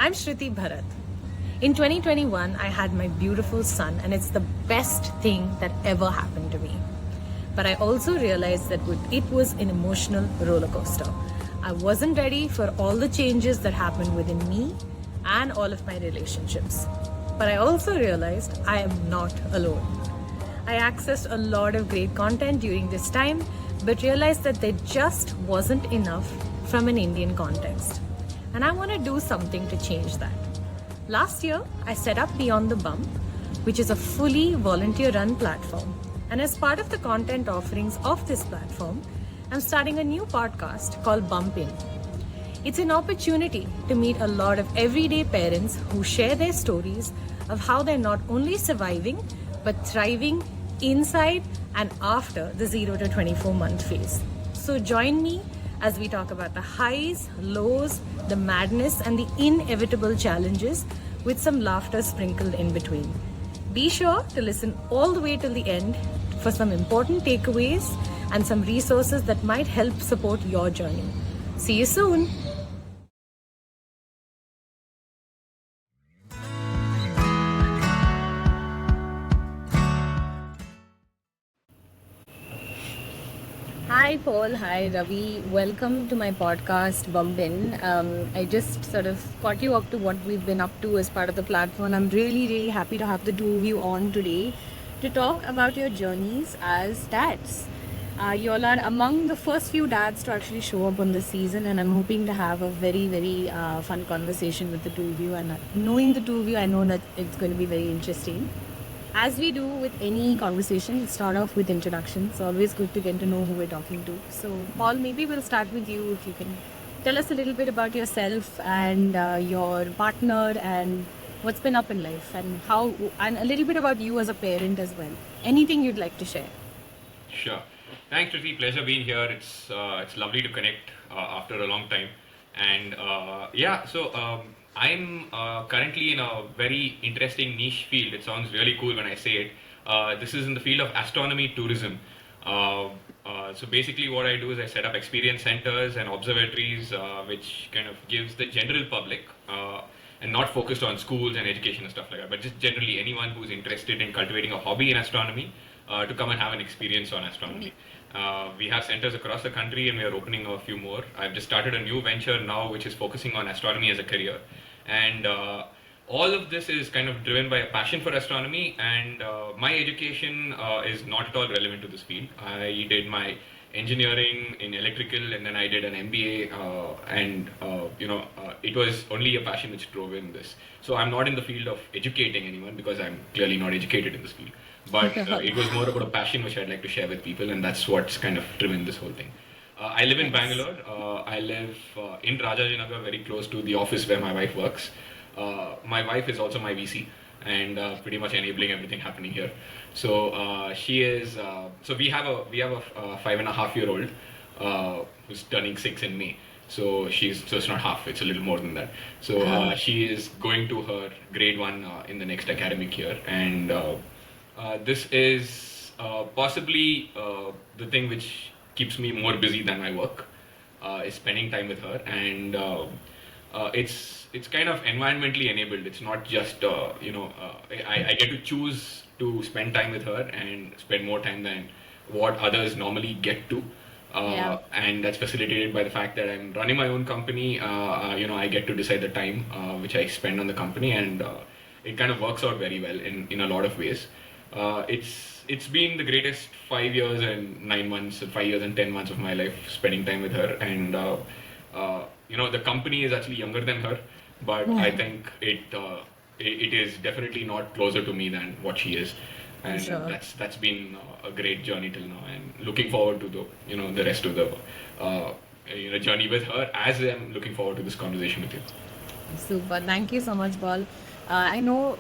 I'm Shruti Bharath. In 2021, I had my beautiful son, and it's the best thing that ever happened to me. But I also realized that it was an emotional roller coaster. I wasn't ready for all the changes that happened within me and all of my relationships. But I also realized I am not alone. I accessed a lot of great content during this time, but realized that there just wasn't enough from an Indian context. And I want to do something to change that. Last year, I set up Beyond the Bump, which is a fully volunteer-run platform. And as part of the content offerings of this platform, I'm starting a new podcast called Bump In. It's an opportunity to meet a lot of everyday parents who share their stories of how they're not only surviving, but thriving inside and after the 0 to 24 month phase. So join me as we talk about the highs, lows, the madness, and the inevitable challenges with some laughter sprinkled in between. Be sure to listen all the way till the end for some important takeaways and some resources that might help support your journey. See you soon. Hi Paul, hi Ravi. Welcome to my podcast Bump In. I just sort of caught you up to what we've been up to as part of the platform. I'm really happy to have the two of you on today to talk about your journeys as dads. You all are among the first few dads to actually show up on this season, and I'm hoping to have a very fun conversation with the two of you. And knowing the two of you, I know that it's going to be very interesting. As we do with any conversation, let's start off with introductions. Always good to get to know who we're talking to. So, Paul, maybe we'll start with you. If you can tell us a little bit about yourself and your partner and what's been up in life and and a little bit about you as a parent as well. Anything you'd like to share? Sure. Thanks, Shruti. Pleasure being here. It's lovely to connect after a long time. And I'm currently in a very interesting niche field. It sounds really cool when I say it. This is in the field of astronomy tourism. So basically what I do is I set up experience centers and observatories, which kind of gives the general public, and not focused on schools and education and stuff like that, but just generally anyone who's interested in cultivating a hobby in astronomy, to come and have an experience on astronomy. We have centers across the country and we are opening a few more. I've just started a new venture now which is focusing on astronomy as a career. And all of this is kind of driven by a passion for astronomy, and my education is not at all relevant to this field. I did my engineering in electrical and then I did an MBA, it was only a passion which drove in this. So I'm not in the field of educating anyone because I'm clearly not educated in this field. But it was more about a passion which I'd like to share with people, and that's what's kind of driven this whole thing. I live in Bangalore. I live in Rajajinagar, very close to the office where my wife works. My wife is also my VC and pretty much enabling everything happening here. So she is. So we have a 5.5-year-old who's turning 6 in May. So it's not half. It's a little more than that. So she is going to her grade 1 in the next academic year, and this is possibly the thing which keeps me more busy than my work, is spending time with her, and it's kind of environmentally enabled. It's not just I get to choose to spend time with her and spend more time than what others normally get to, and that's facilitated by the fact that I'm running my own company. I get to decide the time which I spend on the company, and it kind of works out very well in a lot of ways. It's been the greatest 5 years and 9 months, 5 years and 10 months of my life spending time with her, and the company is actually younger than her, but I think it is definitely not closer to me than what she is, and that's been a great journey till now, and looking forward to the rest of the journey with her, as I'm looking forward to this conversation with you. Super. Thank you so much, Paul. I know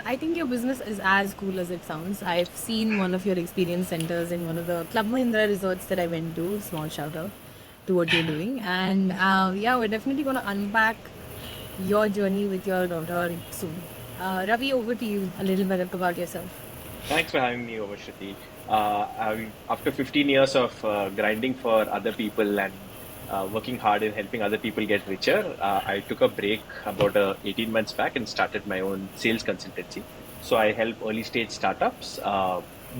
I think your business is as cool as it sounds. I've seen one of your experience centers in one of the Club Mahindra resorts that I went to. Small shout out to what you're doing. And we're definitely going to unpack your journey with your daughter soon. Ravi, over to you. A little bit about yourself. Thanks for having me over, Shruti. After 15 years of grinding for other people and working hard in helping other people get richer, I took a break about 18 months back and started my own sales consultancy. So I help early stage startups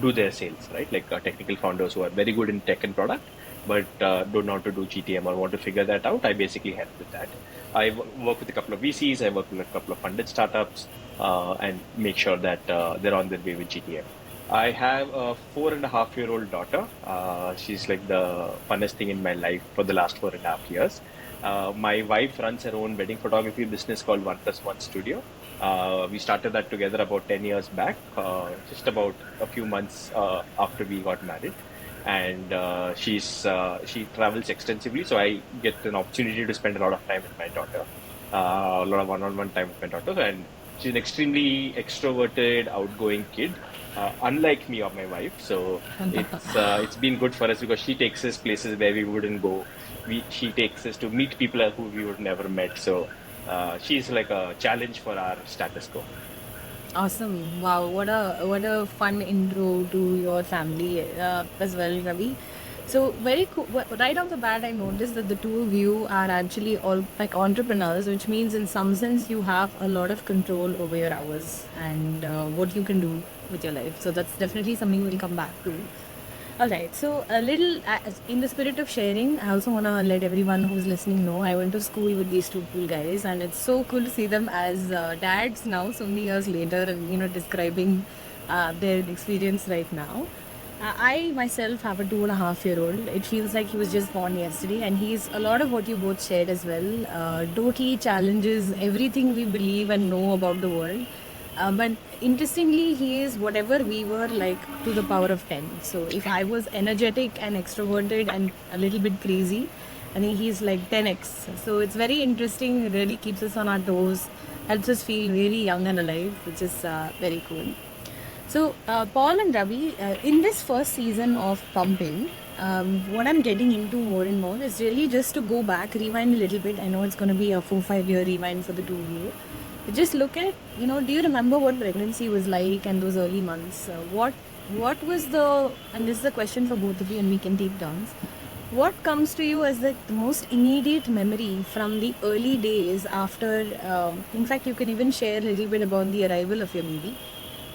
do their sales, right? Like technical founders who are very good in tech and product, but don't know how to do GTM or want to figure that out. I basically help with that. I work with a couple of VCs, I work with a couple of funded startups, and make sure that they're on their way with GTM. I have a 4.5-year-old daughter. She's like the funnest thing in my life for the last 4.5 years. My wife runs her own wedding photography business called One Plus One Studio. We started that together about 10 years back, just about a few months after we got married. And she travels extensively, so I get an opportunity to spend a lot of time with my daughter, a lot of one-on-one time with my daughter, and she's an extremely extroverted, outgoing kid, unlike me or my wife. So it's been good for us because she takes us places where we wouldn't go. She takes us to meet people who we would never met. So she's like a challenge for our status quo. Awesome. Wow, what a fun intro to your family as well, Ravi. So very cool. Right off the bat, I noticed that the two of you are actually all like entrepreneurs, which means in some sense you have a lot of control over your hours and what you can do with your life. So that's definitely something we'll come back to. All right. So, a little in the spirit of sharing, I also want to let everyone who's listening know I went to school with these two cool guys, and it's so cool to see them as dads now, so many years later, and describing their experience right now. I myself have a 2.5-year-old. It feels like he was just born yesterday, and he's a lot of what you both shared as well. Totally challenges everything we believe and know about the world. But interestingly, he is whatever we were like to the power of 10. So if I was energetic and extroverted and a little bit crazy, I think he's like 10x. So it's very interesting, really keeps us on our toes, helps us feel really young and alive, which is very cool. So, Paul and Ravi, in this first season of Pumping, what I'm getting into more and more is really just to go back, rewind a little bit. I know it's going to be a 4-5 year rewind for the two of you. Just look at, do you remember what pregnancy was like and those early months? What was and this is a question for both of you and we can take turns. What comes to you as the most immediate memory from the early days after, in fact, you can even share a little bit about the arrival of your baby.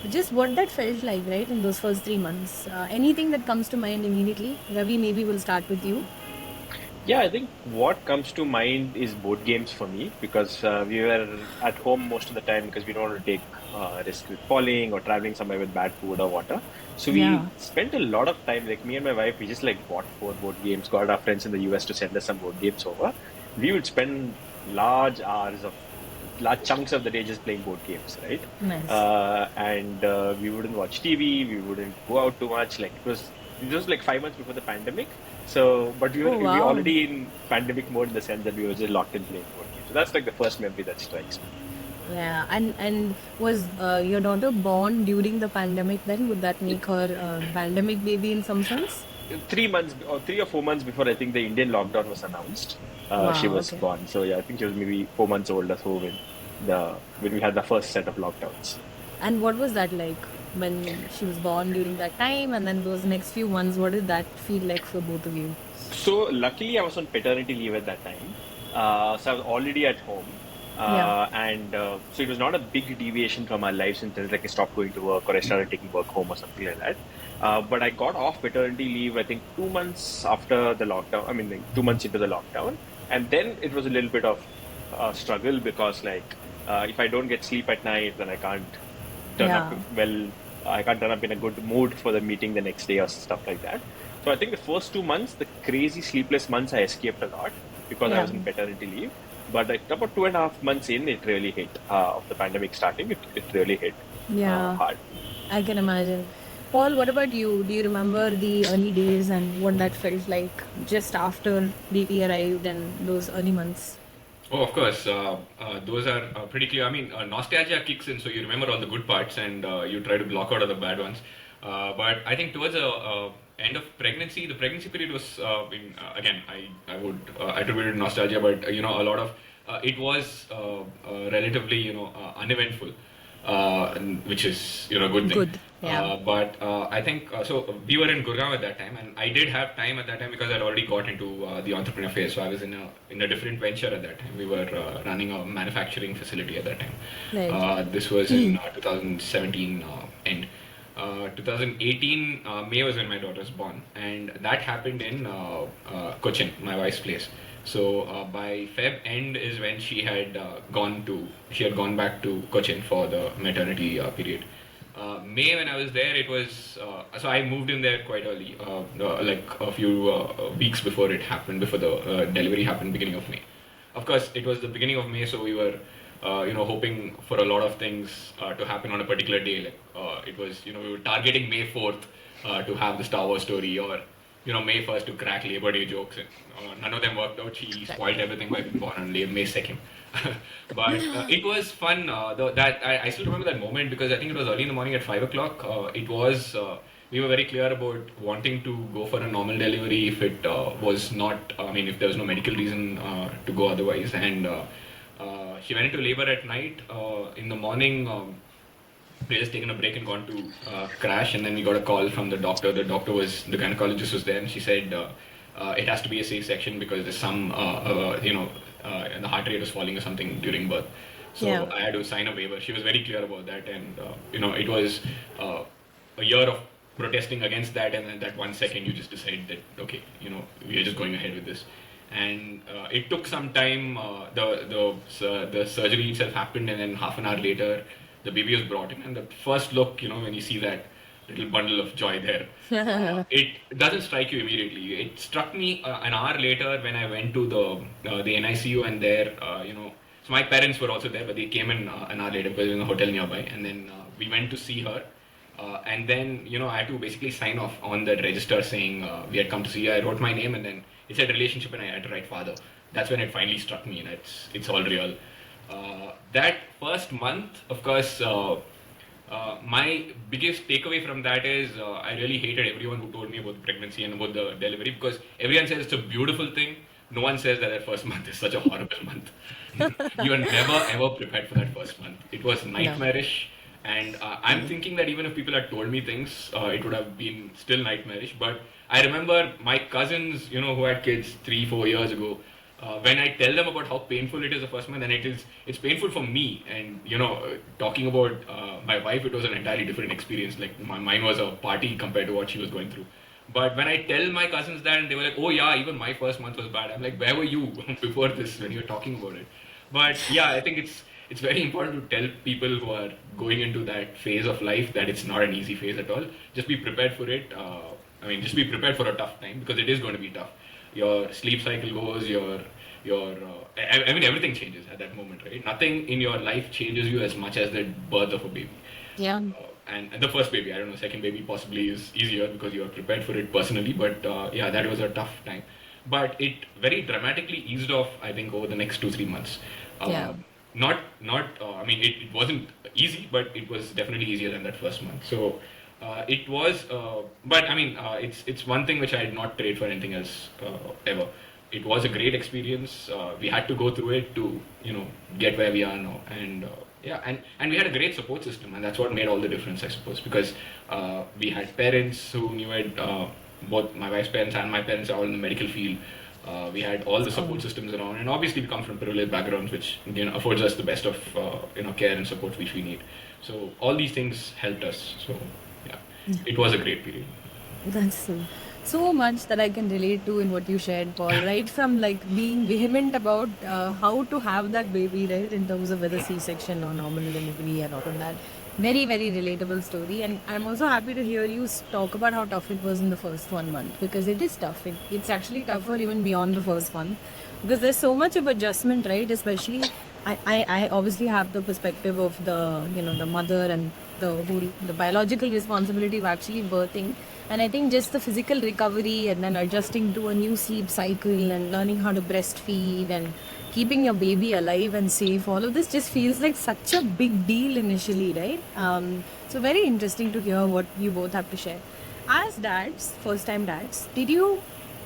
Just what that felt like, right, in those first 3 months. Anything that comes to mind immediately? Ravi, maybe we'll start with you. Yeah, I think what comes to mind is board games for me because we were at home most of the time because we don't want to take risk with falling or traveling somewhere with bad food or water. So Yeah. we spent a lot of time, like me and my wife, we just like bought 4 board games, got our friends in the US to send us some board games over. We would spend large chunks of the day just playing board games, right? Nice. And we wouldn't watch TV, we wouldn't go out too much. Like it was like 5 months before the pandemic. So, but Oh, we wow. already in pandemic mode in the sense that we were just locked in playing board games. So that's like the first memory that strikes me. Yeah, and was your daughter born during the pandemic then? Would that make her a pandemic baby in some sense? 3 months or 3 or 4 months before I think the Indian lockdown was announced, she Wow, was okay. born. So yeah, I think she was maybe 4 months old or so when we had the first set of lockdowns. And what was that like when she was born during that time? And then those next few months, what did that feel like for both of you? So luckily, I was on paternity leave at that time. So I was already at home. Yeah. And so it was not a big deviation from our lives in terms like I stopped going to work or I started taking work home or something like that. But I got off paternity leave, I think 2 months after the lockdown. I mean, like 2 months into the lockdown. And then it was a little bit of struggle because, like, if I don't get sleep at night, then I can't turn up Yeah. well. I can't turn up in a good mood for the meeting the next day or stuff like that. So I think the first 2 months, the crazy sleepless months, I escaped a lot because I Yeah. was in paternity leave. But like about 2.5 months in, it really hit. Of the pandemic starting, it really hit Yeah. hard. I can imagine. Paul, what about you? Do you remember the early days and what that felt like just after baby arrived and those early months? Oh, of course. Those are pretty clear. I mean, nostalgia kicks in, so you remember all the good parts and you try to block out all the bad ones. But I think towards the end of pregnancy, the pregnancy period was, again, I would attribute it to nostalgia, but a lot of it was relatively uneventful, which is a good thing. Good. Yeah. But I think so. We were in Gurgaon at that time, and I did have time at that time because I'd already got into the entrepreneur phase. So I was in a different venture at that time. We were running a manufacturing facility at that time. Right. This was in 2017 end. 2018 May was when my daughter was born, and that happened in Cochin, my wife's place. So by Feb end is when she had gone back to Cochin for the maternity period. May when I was there, it was so I moved in there quite early, like a few weeks before it happened, before the delivery happened, beginning of May. Of course, it was the beginning of May, so we were hoping for a lot of things to happen on a particular day. Like it was, we were targeting May 4th to have the Star Wars story, or May 1st to crack Labor Day jokes. And, none of them worked out. She spoiled everything by being born on May 2nd. But it was fun. I still remember that moment because I think it was early in the morning at 5 o'clock. It was. We were very clear about wanting to go for a normal delivery if it was not. I mean, if there was no medical reason to go otherwise. And she went into labor at night. In the morning, we had just taken a break and gone to crash, and then we got a call from the doctor. The gynecologist was there, and she said it has to be a C-section because there's some, the heart rate was falling or something during birth. So Yeah. I had to sign a waiver. She was very clear about that, and it was a year of protesting against that, and then that 1 second you just decide that okay, we are just going ahead with this. And it took some time. The surgery itself happened, and then half an hour later, the baby was brought in. And the first look, when you see that little bundle of joy there, it doesn't strike you immediately. It struck me an hour later when I went to the NICU, and there, so my parents were also there, but they came in an hour later because we were in a hotel nearby, and then we went to see her. And then, I had to basically sign off on that register saying we had come to see her. I wrote my name, and then it said relationship, and I had to write father. That's when it finally struck me that it's all real. That first month, of course, my biggest takeaway from that is I really hated everyone who told me about the pregnancy and about the delivery, because everyone says it's a beautiful thing. No one says that first month is such a horrible month. You are never ever prepared for that first month. It was nightmarish. And I'm thinking that even if people had told me things, it would have been still nightmarish. But I remember my cousins, who had kids 3-4 years ago, when I tell them about how painful it is the first month, and it's painful for me. And talking about my wife, it was an entirely different experience. Like mine was a party compared to what she was going through. But when I tell my cousins that, and they were like, "Oh yeah, even my first month was bad." I'm like, "Where were you before this when you were talking about it?" But yeah, I think it's very important to tell people who are going into that phase of life that it's not an easy phase at all. Just be prepared for it. Just be prepared for a tough time, because it is going to be tough. Your sleep cycle goes, everything changes at that moment, right? Nothing in your life changes you as much as the birth of a baby. Yeah. And the first baby, I don't know, second baby possibly is easier because you are prepared for it personally. But that was a tough time. But it very dramatically eased off, I think, over the next 2-3 months. Yeah. It wasn't easy, but it was definitely easier than that first month. So it was, it's one thing which I had not trade for anything else ever. It was a great experience. We had to go through it to, get where we are now. And and we had a great support system, and that's what made all the difference, I suppose, because we had parents who knew it. Both my wife's parents and my parents are all in the medical field. We had all the support systems around, and obviously we come from privileged backgrounds, which affords us the best of care and support which we need. So all these things helped us. So it was a great period. That's so much that I can relate to in what you shared, Paul. Right from like being vehement about how to have that baby, right, in terms of whether C-section or normal delivery and all of that. Very, very relatable story. And I'm also happy to hear you talk about how tough it was in the first 1 month, because it is tough. It's actually tougher even beyond the first one, because there's so much of adjustment, right? Especially, I obviously have the perspective of the mother and the biological responsibility of actually birthing. And I think just the physical recovery and then adjusting to a new sleep cycle and learning how to breastfeed and keeping your baby alive and safe, all of this just feels like such a big deal initially, right? So very interesting to hear what you both have to share. As dads, first time dads, did you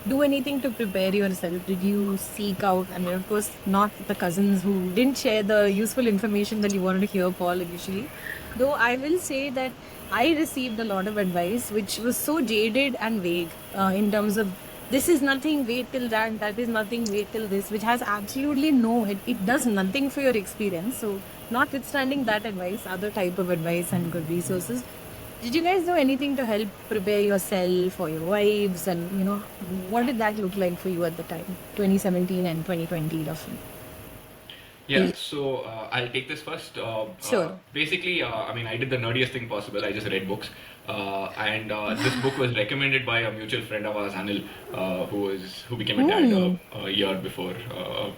do anything to prepare yourself? Did you seek out, I mean, of course, not the cousins who didn't share the useful information that you wanted to hear, Paul, initially. Though I will say that I received a lot of advice which was so jaded and vague in terms of this is nothing, wait till that, that is nothing, wait till this, which has absolutely no, it does nothing for your experience. So, notwithstanding that advice, other type of advice and good resources, did you guys do anything to help prepare yourself or your wives? And, what did that look like for you at the time, 2017 and 2020 roughly? Yeah, so I'll take this first. Sure. Basically, I mean, I did the nerdiest thing possible. I just read books, and this book was recommended by a mutual friend of ours, Anil, who became a dad a year before,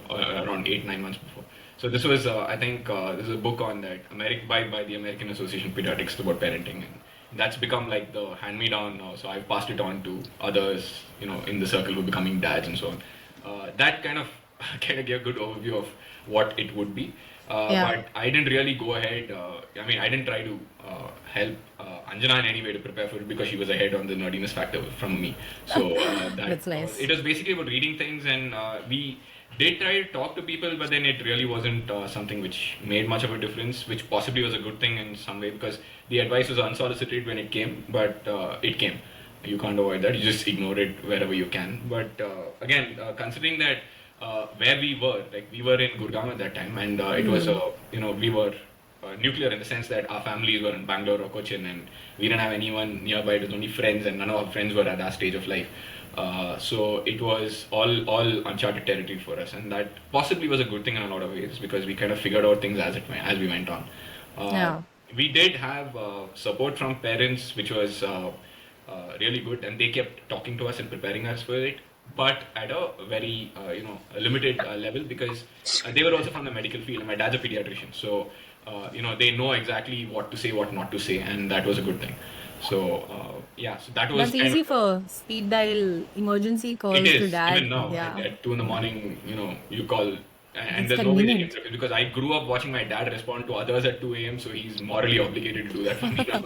around 8-9 months before. So this was, I think, this is a book on that by the American Association of Pediatrics about parenting, and that's become like the hand-me-down now. So I've passed it on to others, in the circle who are becoming dads and so on. That kind of gave a good overview of what it would be. But I didn't really go ahead. I didn't try to help Anjana in any way to prepare for it because she was ahead on the nerdiness factor from me. So That's nice. it was basically about reading things, and we did try to talk to people, but then it really wasn't something which made much of a difference, which possibly was a good thing in some way because the advice was unsolicited when it came, but it came. You can't avoid that. You just ignore it wherever you can. But again, considering that where we were in Gurgaon at that time, and it was we were nuclear in the sense that our families were in Bangalore or Cochin, and we didn't have anyone nearby. It was only friends, and none of our friends were at that stage of life. So it was all uncharted territory for us, and that possibly was a good thing in a lot of ways because we kind of figured out things as we went on. We did have support from parents, which was really good, and they kept talking to us and preparing us for it, but at a very a limited level because they were also from the medical field. My dad's a pediatrician, so they know exactly what to say, what not to say, and that was a good thing. So so that was That's easy for speed dial emergency calls it to is dad. even now Yeah. at 2 in the morning. You call. And It's there's no way they can convenient. interrupt because I grew up watching my dad respond to others at 2 a.m., so he's morally obligated to do that for me now.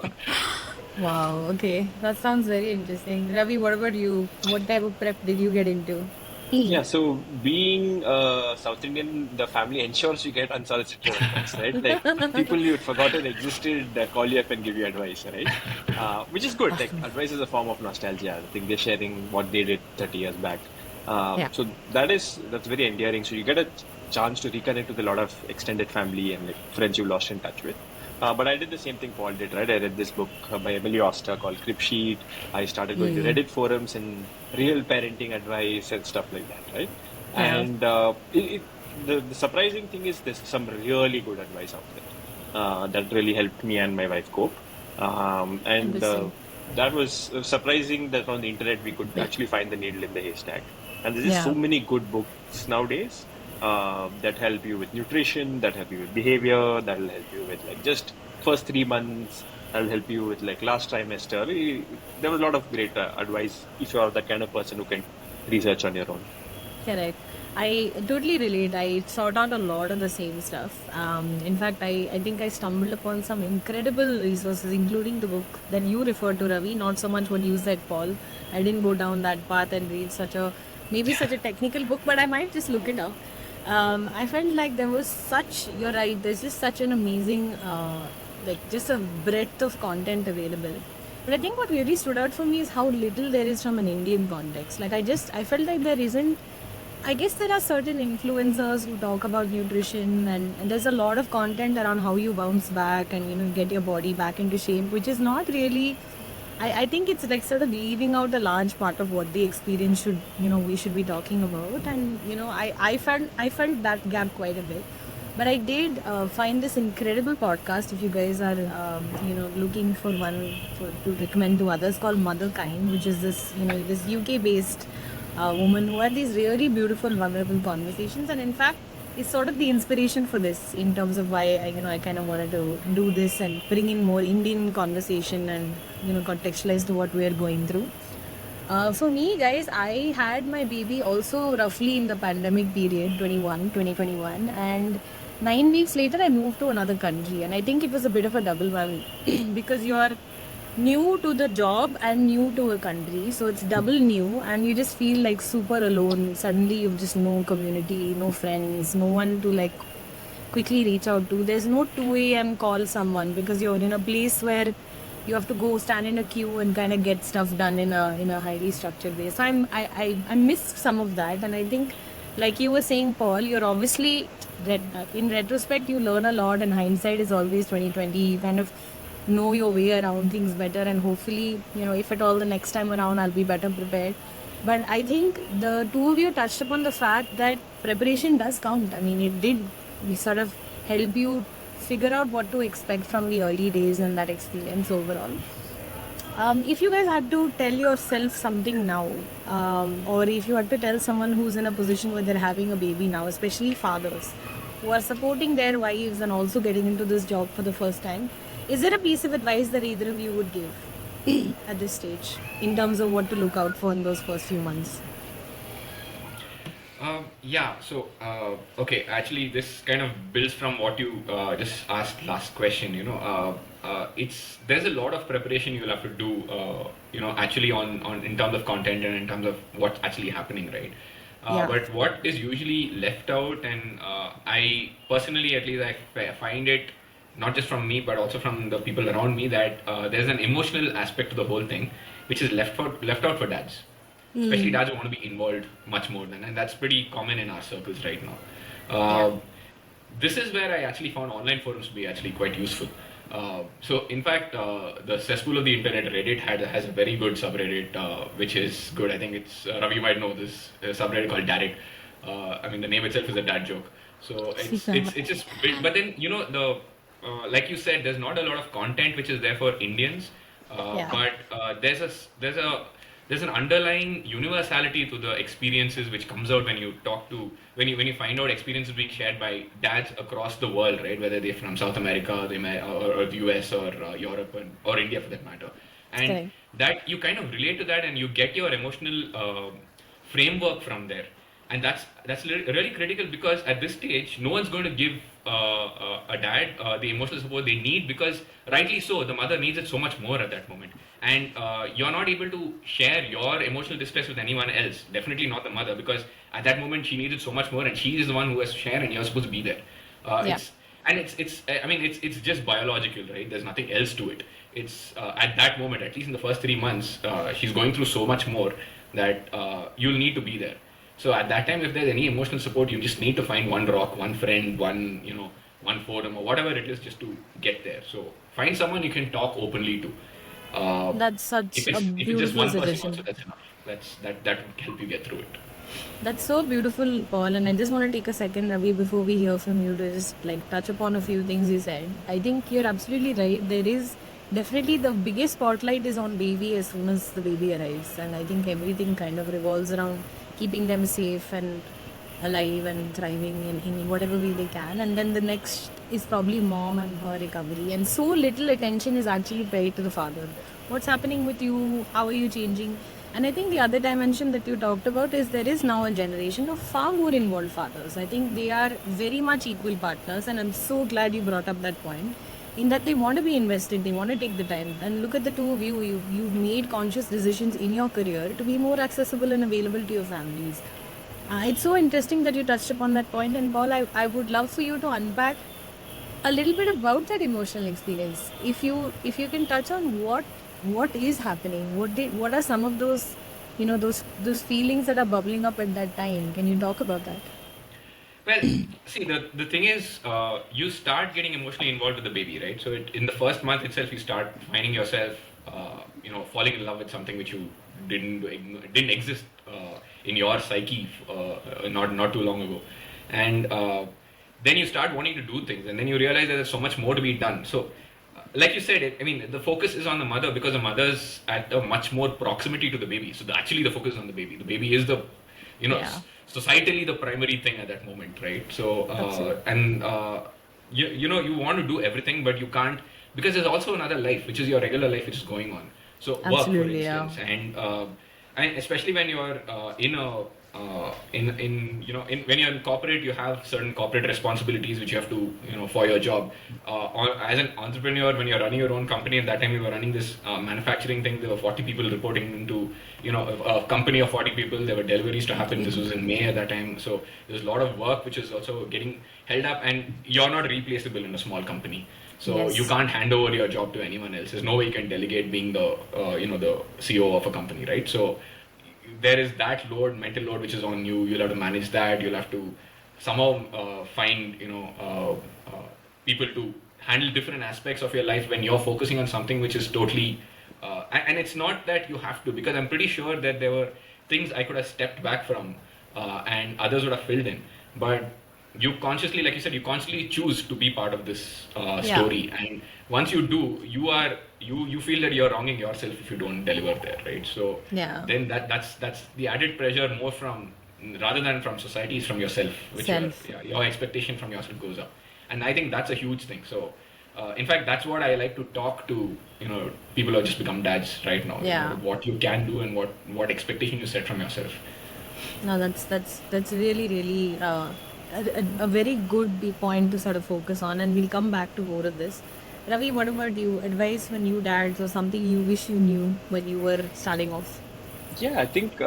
Wow, okay. That sounds very interesting. Ravi, what about you? What type of prep did you get into? Yeah, so being South Indian, the family ensures you get unsolicited advice, right? Like people you'd forgotten existed call you up and give you advice, right? Which is good. Like advice is a form of nostalgia. I think they're sharing what they did 30 years back. So that's very endearing. So you get a chance to reconnect with a lot of extended family and like friends you lost in touch with. But I did the same thing Paul did, right? I read this book by Emily Oster called Crib Sheet. I started going to Reddit forums and real parenting advice and stuff like that, right? Yeah. And the surprising thing is there's some really good advice out there that really helped me and my wife cope. And Interesting. that was surprising that on the internet we could actually find the needle in the haystack. And there's just so many good books nowadays that help you with nutrition, that help you with behavior, that'll help you with like just first 3 months, that'll help you with like last trimester. There was a lot of great advice if you are the kind of person who can research on your own. Correct. I totally relate. I sought out a lot of the same stuff. In fact, I think I stumbled upon some incredible resources, including the book that you referred to, Ravi. Not so much what you said, Paul. I didn't go down that path and read such a technical book, but I might just look it up. I felt like there was you're right, there's just such an amazing, just a breadth of content available. But I think what really stood out for me is how little there is from an Indian context. Like I felt like there isn't, I guess there are certain influencers who talk about nutrition and there's a lot of content around how you bounce back and, get your body back into shape, which is not really, I think it's like sort of leaving out a large part of what the experience we should be talking about. And, I felt that gap quite a bit. But I did find this incredible podcast, if you guys are, looking for one to recommend to others, called Motherkind, which is this, this UK-based woman who had these really beautiful, vulnerable conversations. And in fact, it's sort of the inspiration for this in terms of why I kind of wanted to do this and bring in more Indian conversation and, contextualize to what we are going through. For me, guys, I had my baby also roughly in the pandemic period, 2021, and 9 weeks later, I moved to another country. And I think it was a bit of a double whammy because you are new to the job and new to a country, so it's double new, and you just feel like super alone. Suddenly you've just no community, no friends, no one to like quickly reach out to. There's no 2 a.m. call someone because you're in a place where you have to go stand in a queue and kind of get stuff done in a highly structured way. So I missed some of that, and I think, like you were saying, Paul, you're obviously in retrospect you learn a lot, and hindsight is always 2020. You kind of know your way around things better, and hopefully, if at all the next time around I'll be better prepared. But I think the two of you touched upon the fact that preparation does count. I mean, it did sort of help you figure out what to expect from the early days and that experience overall. If you guys had to tell yourself something now, or if you had to tell someone who's in a position where they're having a baby now, especially fathers who are supporting their wives and also getting into this job for the first time, is there a piece of advice that either of you would give at this stage in terms of what to look out for in those first few months? Okay, actually, this kind of builds from what you just asked last question. There's a lot of preparation you'll have to do. Actually on in terms of content and in terms of what's actually happening, right? But what is usually left out, and I personally, at least, I find it not just from me but also from the people around me that there's an emotional aspect to the whole thing, which is left out for dads. Especially dads who want to be involved much more than, and that's pretty common in our circles right now. This is where I actually found online forums to be actually quite useful. So in fact, the cesspool of the internet, Reddit, has a very good subreddit, which is good. I think it's Ravi might know this subreddit called Daddit. I mean, the name itself is a dad joke. So it's just built, but then like you said, there's not a lot of content which is there for Indians, but there's an underlying universality to the experiences which comes out when you when you find out experiences being shared by dads across the world, right? Whether they're from South America, or the US, or Europe, or India for that matter, and that you kind of relate to that, and you get your emotional framework from there. And that's really critical, because at this stage, no one's going to give a dad the emotional support they need, because rightly so, the mother needs it so much more at that moment. And you're not able to share your emotional distress with anyone else. Definitely not the mother, because at that moment she needs it so much more, and she is the one who has to share, and you're supposed to be there. It's just biological, right? There's nothing else to it. It's at that moment, at least in the first 3 months, she's going through so much more that you'll need to be there. So at that time, if there's any emotional support, you just need to find one rock, one friend, one forum, or whatever it is, just to get there. So find someone you can talk openly to. That's such a beautiful suggestion. Also, that's enough. That will help you get through it. That's so beautiful, Paul. And I just want to take a second, Ravi, before we hear from you, to just touch upon a few things you said. I think you're absolutely right. There is definitely the biggest spotlight is on baby as soon as the baby arrives, and I think everything kind of revolves around keeping them safe and alive and thriving in whatever way they can. And then the next is probably mom and her recovery, and so little attention is actually paid to the father. What's happening with you? How are you changing? And I think the other dimension that you talked about is there is now a generation of far more involved fathers. I think they are very much equal partners, and I'm so glad you brought up that point, in that they want to be invested, they want to take the time. And look at the two of you, you've made conscious decisions in your career to be more accessible and available to your families. It's so interesting that you touched upon that point. And Paul, I would love for you to unpack a little bit about that emotional experience. If you can touch on what is happening, what are some of those those feelings that are bubbling up at that time. Can you talk about that? Well, see, the thing is, you start getting emotionally involved with the baby, right? So in the first month itself, you start finding yourself, falling in love with something which you didn't exist in your psyche not too long ago, and then you start wanting to do things, and then you realize that there's so much more to be done. So, like you said, the focus is on the mother, because the mother's at a much more proximity to the baby. So actually, the focus is on the baby. The baby is the, societally the primary thing at that moment, right? So you want to do everything, but you can't, because there's also another life, which is your regular life, which is going on. So work, for instance, and especially when you're when you're in corporate, you have certain corporate responsibilities which you have to for your job. As an entrepreneur, when you're running your own company, at that time we were running this manufacturing thing. There were 40 people reporting into a company of 40 people. There were deliveries to happen. This was in May at that time, so there's a lot of work which is also getting held up, and you're not replaceable in a small company. So you Yes. can't hand over your job to anyone else. There's no way you can delegate being the the CEO of a company, right? So there is that load, mental load, which is on you. You'll have to manage that. You'll have to somehow find people to handle different aspects of your life when you're focusing on something which is totally and it's not that you have to, because I'm pretty sure that there were things I could have stepped back from and others would have filled in, but you consciously, like you said, you consciously choose to be part of this Yeah. story, and once you do, you feel that you're wronging yourself if you don't deliver there, right? So Yeah. then that's the added pressure more from, rather than from society, is from yourself, which Self. your expectation from yourself goes up, and I think that's a huge thing. So in fact, that's what I like to talk to people who have just become dads right now. Yeah. What you can do and what expectation you set from yourself. No, that's really really a very good point to sort of focus on, and we'll come back to more of this. Ravi, what about you? Advice for new dads or something you wish you knew when you were starting off? Yeah, I think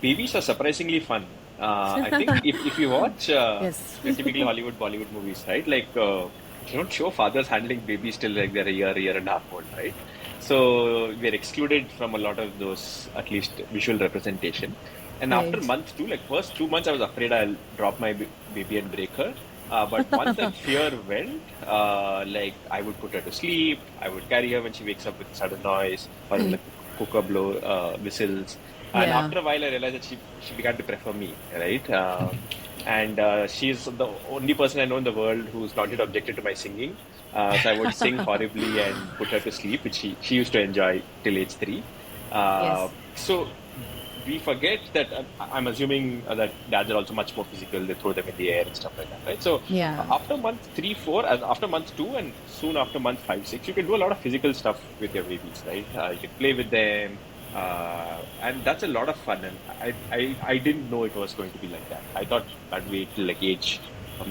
babies are surprisingly fun. I think if you watch Yes. typically Hollywood, Bollywood movies, right? Like they don't show fathers handling babies till like they're a year and a half old, right? So we're excluded from a lot of those, at least visual representation. And after Right. month two, like first 2 months, I was afraid I'll drop my baby and break her. But once that fear went, like I would put her to sleep, I would carry her when she wakes up with sudden noise, or like cooker blow whistles. And Yeah. after a while, I realized that she began to prefer me, right? And she's the only person I know in the world who's not yet objected to my singing. So I would sing horribly and put her to sleep, which she used to enjoy till age 3. Yes. So we forget that I'm assuming that dads are also much more physical. They throw them in the air and stuff like that, right? So Yeah. after month 3, 4, after month 2, and soon after month 5, 6, you can do a lot of physical stuff with your babies, right? You can play with them, and that's a lot of fun. And I didn't know it was going to be like that. I thought I'd wait till like age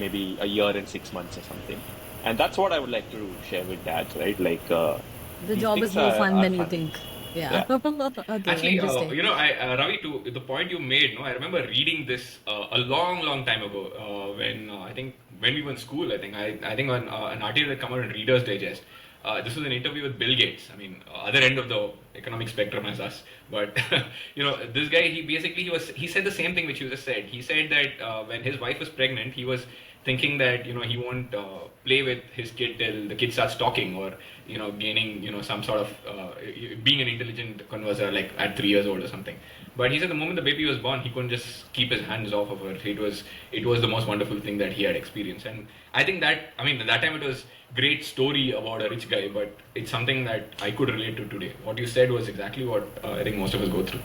maybe a year and 6 months or something. And that's what I would like to share with dads, right? Like The these job things is more fun are than you fun. think. Yeah. Yeah. Okay, Actually, interesting. Ravi, to the point you made, no, I remember reading this a long time ago when I think when we were in school. I think on an article that came out in Reader's Digest. This was an interview with Bill Gates. I mean, other end of the economic spectrum as us. But this guy, he said the same thing which you just said. He said that when his wife was pregnant, he was thinking that he won't play with his kid till the kid starts talking, or gaining some sort of being an intelligent converser, like at 3 years old or something. But he said the moment the baby was born, he couldn't just keep his hands off of her. It was the most wonderful thing that he had experienced. And I think that, I mean, at that time it was great story about a rich guy, but it's something that I could relate to today. What you said was exactly what I think most of us go through.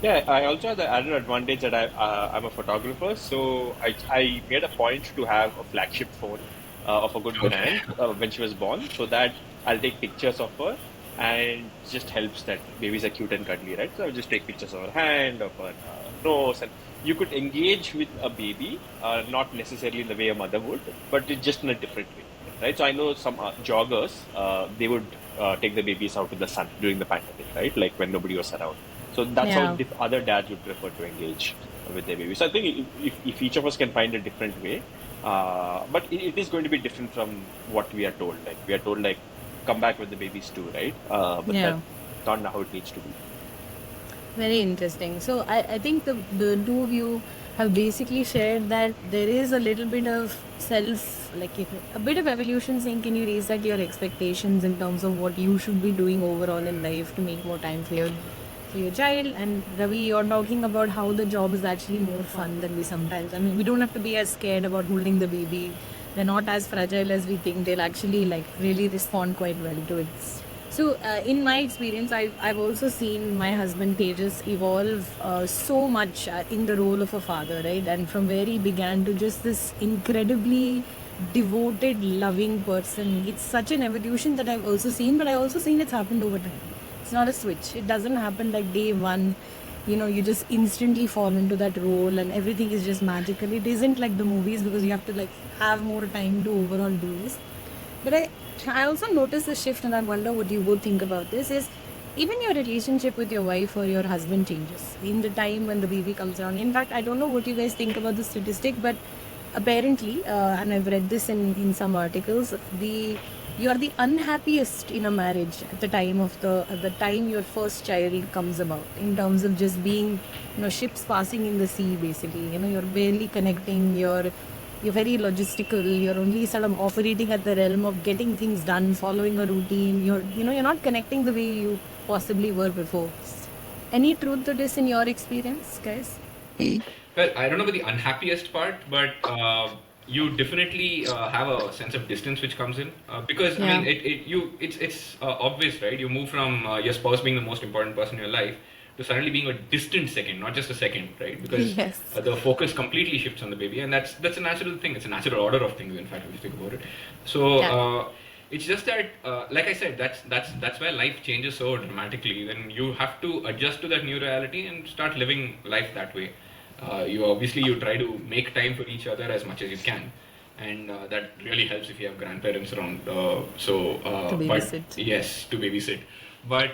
Yeah, I also have the added advantage that I'm a photographer, so I made a point to have a flagship phone of a good brand when she was born, so that I'll take pictures of her, and it just helps that babies are cute and cuddly, right? So I'll just take pictures of her hand, of her nose, and you could engage with a baby, not necessarily in the way a mother would, but just in a different way, right? So I know some joggers, they would take the babies out in the sun during the pandemic, right? Like when nobody was around. So that's how Yeah. other dads would prefer to engage with their baby. So I think if each of us can find a different way, but it is going to be different from what we are told. Like we are told, like come back with the babies too, right? But Yeah. that's not how it needs to be. Very interesting. So I think the two of you have basically shared that there is a little bit of a bit of evolution saying, can you raise that your expectations in terms of what you should be doing overall in life to make more time for your child. And Ravi, you're talking about how the job is actually more fun than we sometimes. I mean, we don't have to be as scared about holding the baby. They're not as fragile as we think. They'll actually like really respond quite well to it. So, in my experience, I've also seen my husband Tejas evolve so much in the role of a father, right? And from where he began to just this incredibly devoted, loving person. It's such an evolution that I've also seen, but I also seen it's happened over time. It's not a switch. It doesn't happen like day one. You just instantly fall into that role and everything is just magical. It isn't like the movies because you have to like have more time to overall do this. But I also noticed a shift, and I wonder what you would think about this, is even your relationship with your wife or your husband changes in the time when the baby comes around. In fact, I don't know what you guys think about the statistic, but apparently, and I've read this in some articles, the you're the unhappiest in a marriage at the time of at the time your first child comes about, in terms of just being, ships passing in the sea basically. You're barely connecting, you're very logistical, you're only sort of operating at the realm of getting things done, following a routine. You're not connecting the way you possibly were before. Any truth to this in your experience, guys? Well, I don't know about the unhappiest part, but you definitely have a sense of distance which comes in because I mean, it's obvious, right? You move from your spouse being the most important person in your life to suddenly being a distant second, not just a second, right? Because Yes. the focus completely shifts on the baby, and that's a natural thing. It's a natural order of things, in fact, if you think about it. So. Yeah. It's just that, like I said, that's where life changes so dramatically. Then you have to adjust to that new reality and start living life that way. You try to make time for each other as much as you can, and that really helps if you have grandparents around. To babysit. But yes, to babysit. But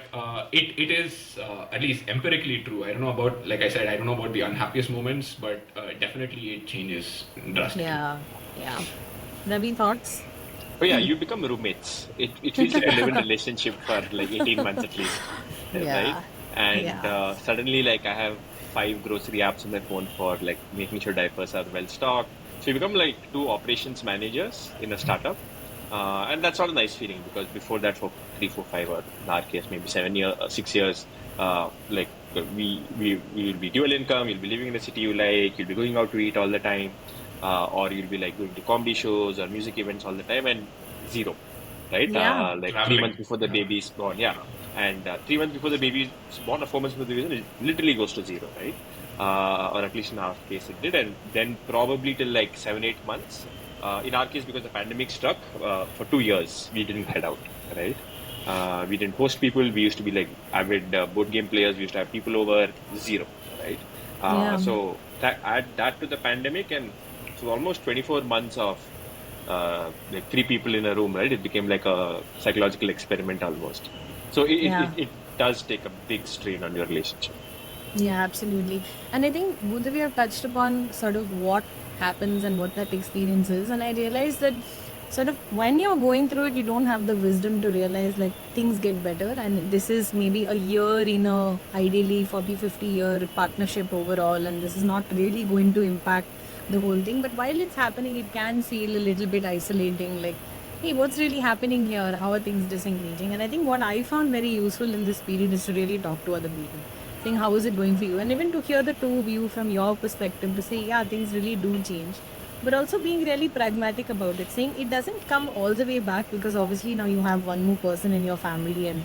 it is at least empirically true. I don't know about, like I said, I don't know about the unhappiest moments, but definitely it changes drastically. Yeah. Ravi, thoughts? Oh yeah, you become roommates. It feels like a live-in relationship for like 18 months at least, right? Yeah. And Yeah. suddenly, like, I have 5 grocery apps on my phone for like making sure diapers are well stocked. So you become like two operations managers in a startup, and that's not a nice feeling because before that, for 3, 4, 5, or in our case maybe 7 years, 6 years, like we will be dual income. You'll be living in the city you like. You'll be going out to eat all the time, or you'll be like going to comedy shows or music events all the time, and zero, right? Yeah. Like 3 Traveling. months before the baby is born, yeah, and 3 months before the baby is born, or 4 months before the baby is born, it literally goes to zero, right? Or at least in our case it did, and then probably till like 7, 8 months. In our case, because the pandemic struck, for 2 years we didn't head out, right? We didn't host people. We used to be like avid board game players. We used to have people over, zero, right? Yeah. So add that to the pandemic, and so almost 24 months of like 3 people in a room, right? It became like a psychological experiment almost. So Yeah. it does take a big strain on your relationship. Yeah, absolutely. And I think both of you have touched upon sort of what happens and what that experience is. And I realized that sort of when you're going through it, you don't have the wisdom to realize like things get better. And this is maybe a year in a ideally 40, 50-year partnership overall. And this is not really going to impact the whole thing. But while it's happening, it can feel a little bit isolating. Like, hey, what's really happening here? How are things disengaging? And I think what I found very useful in this period is to really talk to other people, saying how is it going for you, and even to hear the two of you from your perspective to say, yeah, things really do change, but also being really pragmatic about it, saying it doesn't come all the way back because obviously now you have one more person in your family and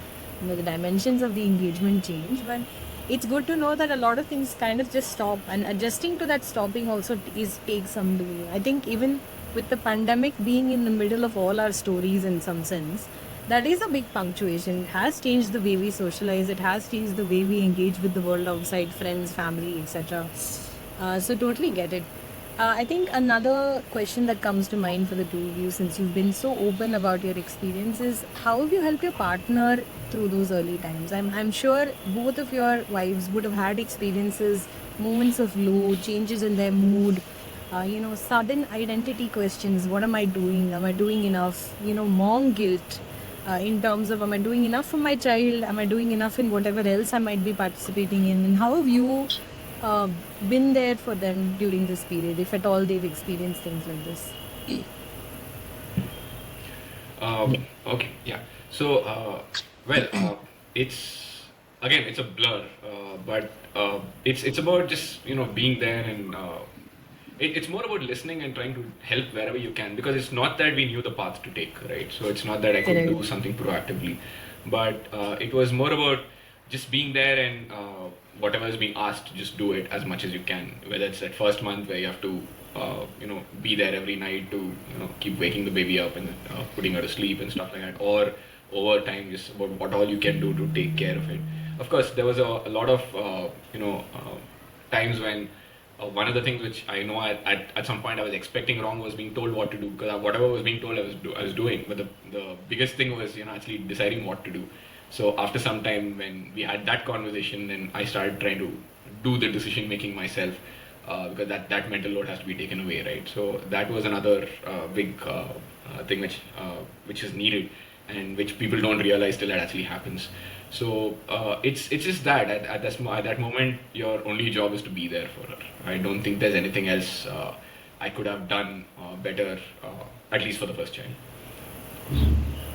the dimensions of the engagement change, but it's good to know that a lot of things kind of just stop, and adjusting to that stopping also takes some doing. I think even with the pandemic being in the middle of all our stories in some sense, that is a big punctuation. It has changed the way we socialize. It has changed the way we engage with the world outside, friends, family, etc. So totally get it. I think another question that comes to mind for the two of you, since you've been so open about your experiences, how have you helped your partner through those early times? I'm sure both of your wives would have had experiences, moments of low, changes in their mood, sudden identity questions. What am I doing? Am I doing enough? Mom guilt. In terms of, am I doing enough for my child? Am I doing enough in whatever else I might be participating in? And how have you been there for them during this period, if at all they've experienced things like this? Okay, yeah. So, it's a blur, but it's about just being there, and it's more about listening and trying to help wherever you can, because it's not that we knew the path to take, right? So it's not that I could do something proactively, but it was more about just being there, and whatever is being asked, just do it as much as you can. Whether it's that first month where you have to be there every night to keep waking the baby up and putting her to sleep and stuff like that, or over time just about what all you can do to take care of it. Of course, there was a lot of times when one of the things which I know at some point I was expecting wrong was being told what to do, because whatever was being told I was doing, but the biggest thing was actually deciding what to do. So after some time, when we had that conversation, then I started trying to do the decision making myself, because that mental load has to be taken away, right? So that was another big thing which is needed and which people don't realize till it actually happens. So it's just that at that moment your only job is to be there for her. I don't think there's anything else I could have done better, at least for the first child.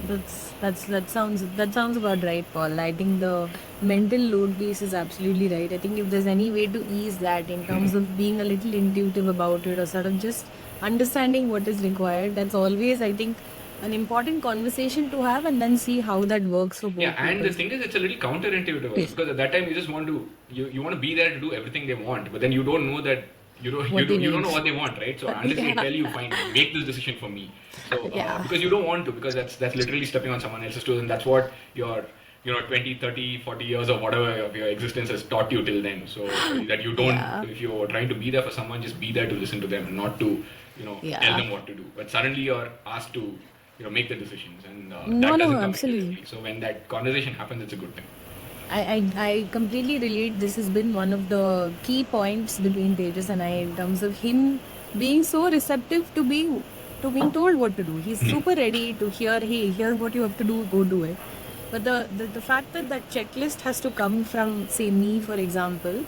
That sounds about right, Paul. I think the mental load piece is absolutely right. I think if there's any way to ease that in terms of being a little intuitive about it or sort of just understanding what is required, that's always, I think, an important conversation to have, and then see how that works for both Yeah, and people. the thing is, it's a little counterintuitive also, because at that time you just want to you want to be there to do everything they want, but then you don't know that What they you don't need. know what they want, right? So unless they tell you, fine, make this decision for me. So Yeah. because you don't want to, because that's literally stepping on someone else's toes, and that's what your 20, 30, 40 years or whatever of your existence has taught you till then. So that you don't, Yeah. if you're trying to be there for someone, just be there to listen to them, not to tell Yeah. them what to do. But suddenly you're asked to make the decisions, and No, that no, doesn't come absolutely. immediately. So when that conversation happens, it's a good thing. I completely relate. This has been one of the key points between Tejas and I in terms of him being so receptive to being told what to do. He's super ready to hear, hey, here's what you have to do, go do it. But the fact that that checklist has to come from, say, me, for example,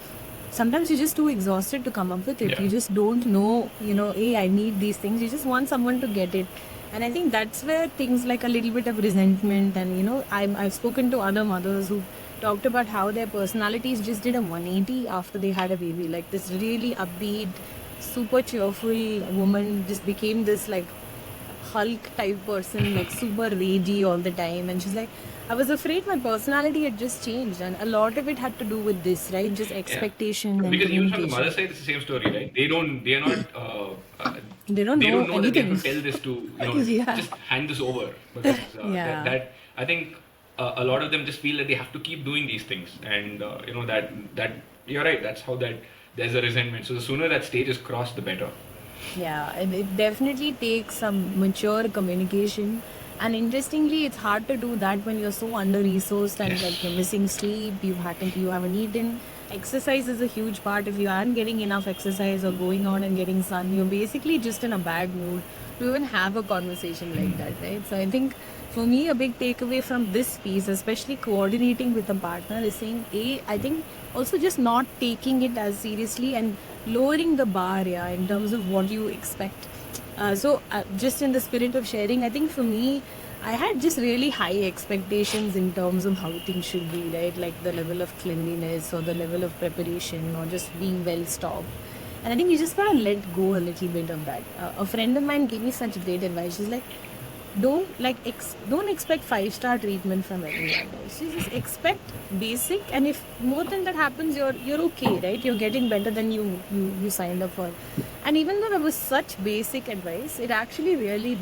sometimes you're just too exhausted to come up with it. Yeah. You just don't know, hey, I need these things. You just want someone to get it. And I think that's where things like a little bit of resentment and, I've spoken to other mothers who talked about how their personalities just did a 180 after they had a baby. Like this really upbeat, super cheerful woman just became this like Hulk type person, like super ragey all the time. And she's like, I was afraid my personality had just changed, and a lot of it had to do with this, right? Just expectation and Because even from the communication. mother side, it's the same story, right? They are not. They don't They know don't know that they have anything. to tell this to Yeah. just hand this over, because Yeah. that I think a lot of them just feel that they have to keep doing these things, and that you're right. That's how that there's a resentment. So the sooner that stage is crossed, the better. Yeah, and it definitely takes some mature communication. And interestingly, it's hard to do that when you're so under resourced and Yes. like you're missing sleep, you haven't eaten. Exercise is a huge part. If you aren't getting enough exercise or going out and getting sun, you're basically just in a bad mood to even have a conversation like that, right? So I think for me, a big takeaway from this piece, especially coordinating with a partner, is saying, I think also just not taking it as seriously and lowering the bar, yeah, in terms of what you expect. Just in the spirit of sharing, I think for me, I had just really high expectations in terms of how things should be, right? Like the level of cleanliness or the level of preparation or just being well stocked. And I think you just gotta let go a little bit of that. A friend of mine gave me such great advice. She's like, don't expect 5-star treatment from everyone. Right? You just expect basic, and if more than that happens, you're okay, right? You're getting better than you signed up for. And even though it was such basic advice, it actually really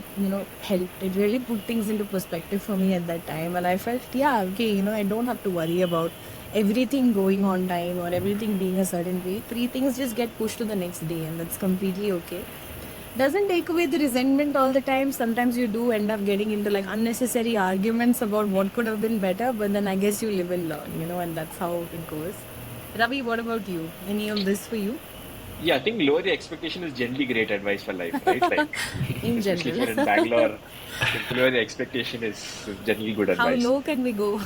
helped. It really put things into perspective for me at that time, and I felt okay, I don't have to worry about everything going on time or everything being a certain way. 3 things just get pushed to the next day, and that's completely okay. Doesn't take away the resentment all the time. Sometimes you do end up getting into like unnecessary arguments about what could have been better, but then I guess you live and learn, and that's how it goes. Ravi, what about you? Any of this for you? Yeah, I think lower your expectation is generally great advice for life, right? Like, In especially if you're in general. Bangalore, lower your expectation is generally good How advice. low can we go?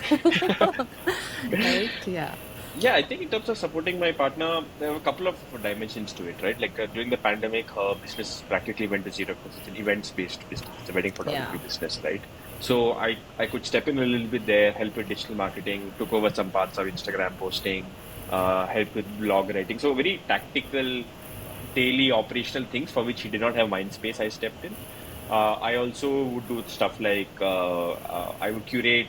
Right? Yeah. Yeah, I think in terms of supporting my partner, there are a couple of dimensions to it, right? Like during the pandemic, her business practically went to zero because it's an events-based business, it's a wedding photography Yeah. business, right? So I could step in a little bit there, help with digital marketing, took over some parts of Instagram posting, help with blog writing. So very tactical, daily operational things for which he did not have mind space. I stepped in. I also would do stuff like I would curate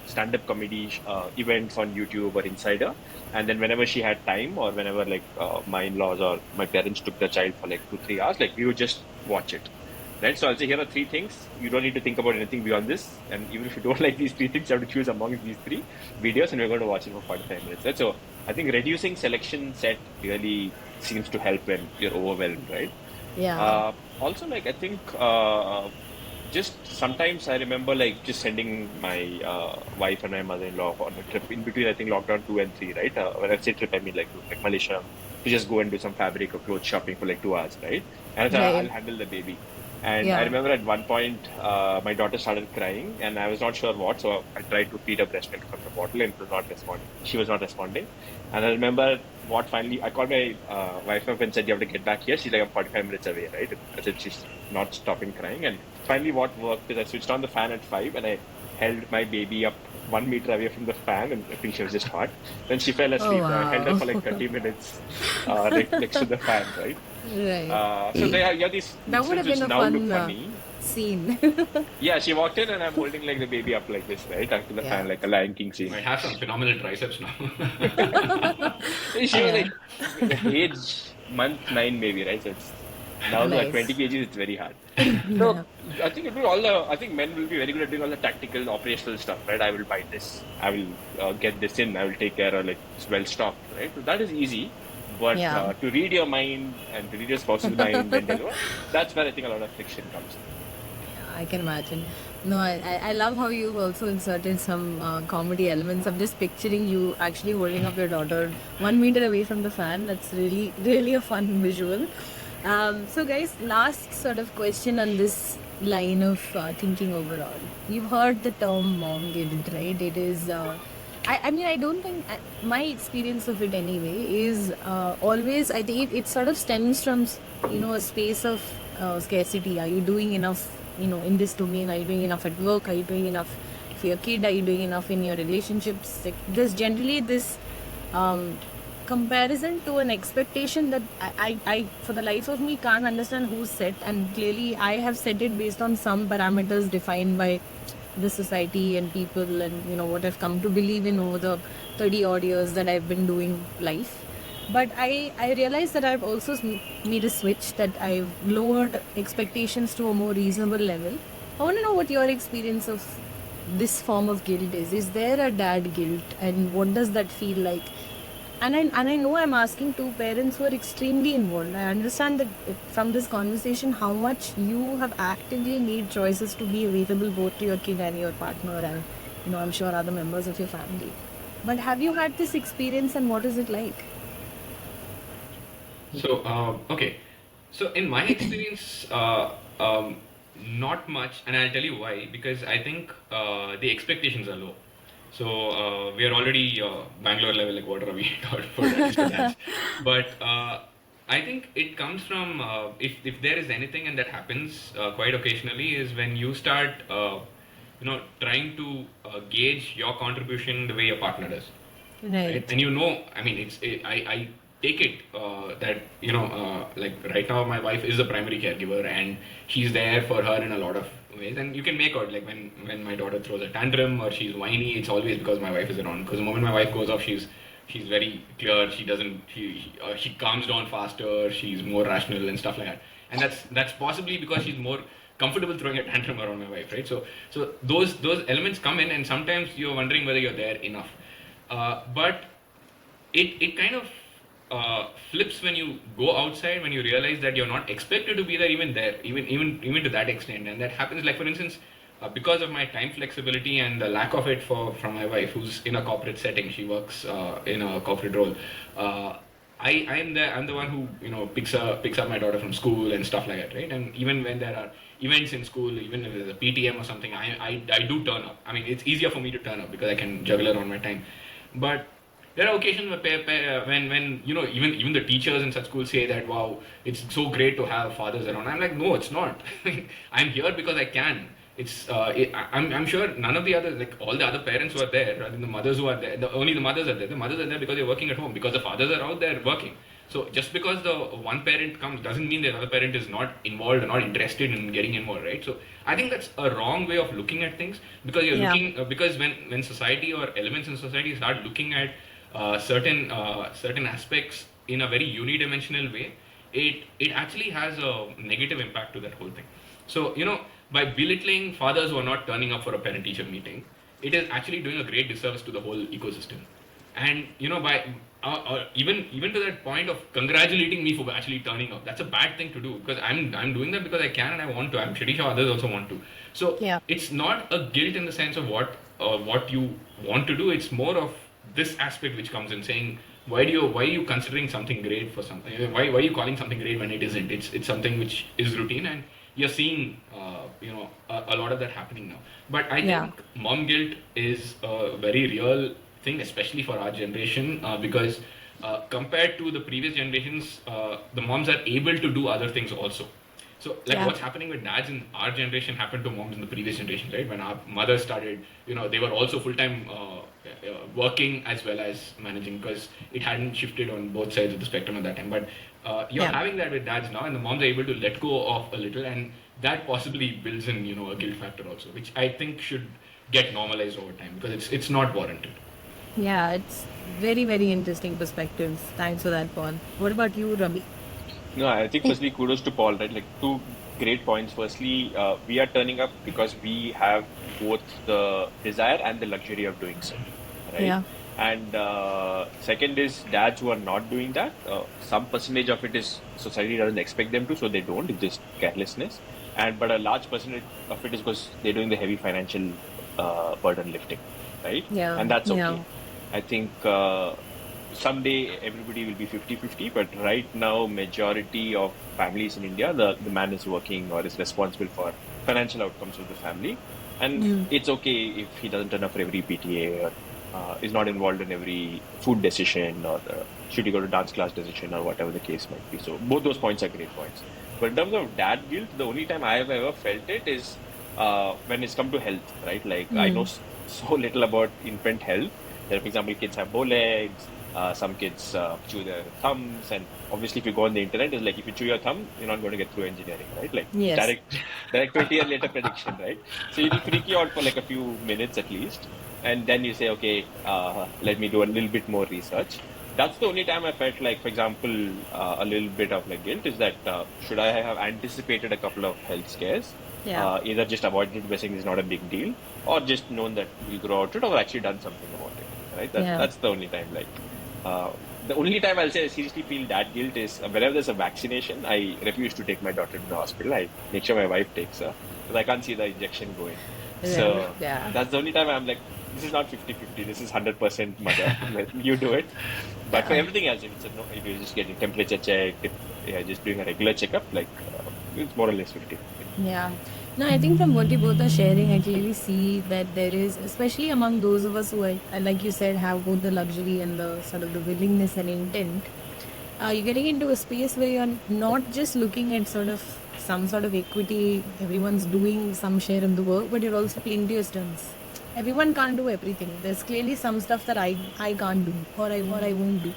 stand-up comedy events on YouTube or Insider, and then whenever she had time or whenever like my in-laws or my parents took the child for like 2-3 hours, like we would just watch it, right? So I'll say here are 3 things. You don't need to think about anything beyond this, and even if you don't like these 3 things, you have to choose among these 3 videos, and we're going to watch it for 45 minutes. Right? So I think reducing selection set really seems to help when you're overwhelmed, right? Yeah. Also, like I think just sometimes I remember like just sending my wife and my mother-in-law on a trip in between. I think lockdown 2 and 3, right? When I say trip, I mean like Malaysia to just go and do some fabric or clothes shopping for like 2 hours, right? And I thought I'll Right. handle the baby. And I Yeah. remember at one point, my daughter started crying, and I was not sure what, so I tried to feed her breast milk from the bottle, and it was not responding. She was not responding, and I remember what finally I called my wife up and said, "You have to get back here." She's like, "I'm 45 minutes away, right?" I said she's not stopping crying, and finally, what worked is I switched on the fan at 5, and I held my baby up 1 meter away from the fan, and I think she was just hot. Then she fell Oh asleep. I held her wow. for like 30 minutes next to the fan, right? Right. So you have these That would incidents have which been a now look fun funny. scene. Yeah, she walked in and I'm holding like the baby up like this, right? Up to the Yeah. fan, like a Lion King You scene. might have some phenomenal triceps now. She was Yeah. like age month 9 maybe, right? So it's now at 20 Nice. kgs, it's very hard. Yeah. So I think I think men will be very good at doing all the tactical, operational stuff, right? I will buy this, I will get this in, I will take care of like it's well stocked, right? So that is easy. But Yeah. to read your mind and to read your spouse's mind and deliver, that's where I think a lot of friction comes. I can imagine. No, I love how you've also inserted some comedy elements. I'm just picturing you actually holding up your daughter 1 meter away from the fan. That's really, really a fun visual. So, guys, last sort of question on this line of thinking overall. You've heard the term mom guilt, right? It is. I mean, I don't think my experience of it anyway is always. I think it sort of stems from a space of scarcity. Are you doing enough? In this domain, are you doing enough at work? Are you doing enough for your kid? Are you doing enough in your relationships? Like, there's generally this comparison to an expectation that I, for the life of me, can't understand who set. And clearly, I have set it based on some parameters defined by the society and people, and what I've come to believe in over the 30 odd years that I've been doing life. But I realized that I've also made a switch, that I've lowered expectations to a more reasonable level. I want to know what your experience of this form of guilt is. Is there a dad guilt, and what does that feel like? And I know I'm asking two parents who are extremely involved. I understand that from this conversation how much you have actively made choices to be available both to your kid and your partner, and I'm sure other members of your family. But have you had this experience, and what is it like? So, okay. So, in my experience, not much, and I'll tell you why. Because I think the expectations are low. So, we are already Bangalore level, like what Ravi talked for that. But I think it comes from if there is anything, and that happens quite occasionally, is when you start, trying to gauge your contribution the way your partner does. Right? Right. And I mean, I take it that like right now my wife is a primary caregiver and she's there for her in a lot of ways, and you can make out like when my daughter throws a tantrum or she's whiny, it's always because my wife is around. Because the moment my wife goes off, she's very clear. She doesn't she calms down faster. She's more rational and stuff like that. And that's possibly because she's more comfortable throwing a tantrum around my wife, right? So those elements come in, and sometimes you're wondering whether you're there enough. But it kind of flips when you go outside, when you realize that you're not expected to be there, even to that extent. And that happens, like for instance, because of my time flexibility and the lack of it from my wife, who's in a corporate setting. She works in a corporate role. I'm the one who picks up my daughter from school and stuff like that, right? And even when there are events in school, even if there's a PTM or something, I do turn up. I mean, it's easier for me to turn up because I can juggle around my time. But there are occasions when even the teachers in such schools say that, wow, it's so great to have fathers around. I'm like, no, it's not. I'm here because I can. I'm sure none of the other, like all the other parents who are there, rather than the mothers who are there, only the mothers are there. The mothers are there because they're working at home. Because the fathers are out there working. So just because the one parent comes doesn't mean the other parent is not involved or not interested in getting involved, right? So I think that's a wrong way of looking at things, because you're Yeah. looking because when society or elements in society start looking at certain aspects in a very unidimensional way, it actually has a negative impact to that whole thing. So by belittling fathers who are not turning up for a parent-teacher meeting, it is actually doing a great disservice to the whole ecosystem. And by even to that point of congratulating me for actually turning up, that's a bad thing to do, because I'm doing that because I can and I want to. I'm pretty sure others also want to. So Yeah. it's not a guilt in the sense of what you want to do. It's more of this aspect which comes in saying, why are you considering something great for something? Why are you calling something great when it isn't? It's something which is routine, and you're seeing a lot of that happening now. But I Yeah. think mom guilt is a very real thing, especially for our generation, because compared to the previous generations, the moms are able to do other things also. So, like, Yeah. what's happening with dads in our generation happened to moms in the previous generation, right? When our mothers started, they were also full time working as well as managing, because it hadn't shifted on both sides of the spectrum at that time. But you're Yeah. having that with dads now, and the moms are able to let go of a little, and that possibly builds in, a guilt factor also, which I think should get normalized over time, because it's not warranted. Yeah, it's very, very interesting perspective. Thanks for that, Paul. What about you, Ravi? No, I think firstly, kudos to Paul, right? Like two great points. Firstly, we are turning up because we have both the desire and the luxury of doing so, right? Yeah. And second is dads who are not doing that. Some percentage of it is society doesn't expect them to, so they don't. It's just carelessness. But a large percentage of it is because they're doing the heavy financial burden lifting, right? Yeah. And that's Yeah. okay. I think someday everybody will be 50-50, but right now majority of families in India, the man is working or is responsible for financial outcomes of the family, and Mm. it's okay if he doesn't turn up for every PTA or is not involved in every food decision or should he go to dance class decision or whatever the case might be. So both those points are great points. But in terms of dad guilt, the only time I have ever felt it is when it's come to health, right? Like I know Mm. so little about infant health. For example, kids have bow legs. Some kids chew their thumbs, and obviously, if you go on the internet, it's like if you chew your thumb, you're not going to get through engineering, right? Like Yes. direct 20-year later prediction, right? So it'll freak you out for like a few minutes at least, and then you say, okay, let me do a little bit more research. That's the only time I felt like, for example, a little bit of like guilt is that should I have anticipated a couple of health scares? Yeah. Either just avoided it by saying it's not a big deal, or just known that we'll grow out of it, or actually done something about it, right? Yeah. That's the only time. Like the only time I'll say I seriously feel that guilt is whenever there's a vaccination. I refuse to take my daughter to the hospital. I make sure my wife takes her because I can't see the injection going. So Yeah. that's the only time I'm like, this is not 50-50. This is 100% mother. Like, you do it. But for Yeah. everything else, if you're just getting temperature checked, if you're just doing a regular checkup, like it's more or less 50-50. Yeah. No, I think from what you both are sharing, I clearly see that there is, especially among those of us who, like you said, have both the luxury and the sort of the willingness and intent. You're getting into a space where you're not just looking at sort of some sort of equity, everyone's doing some share in the work, but you're also playing to your strengths. Everyone can't do everything. There's clearly some stuff that I can't do or I won't do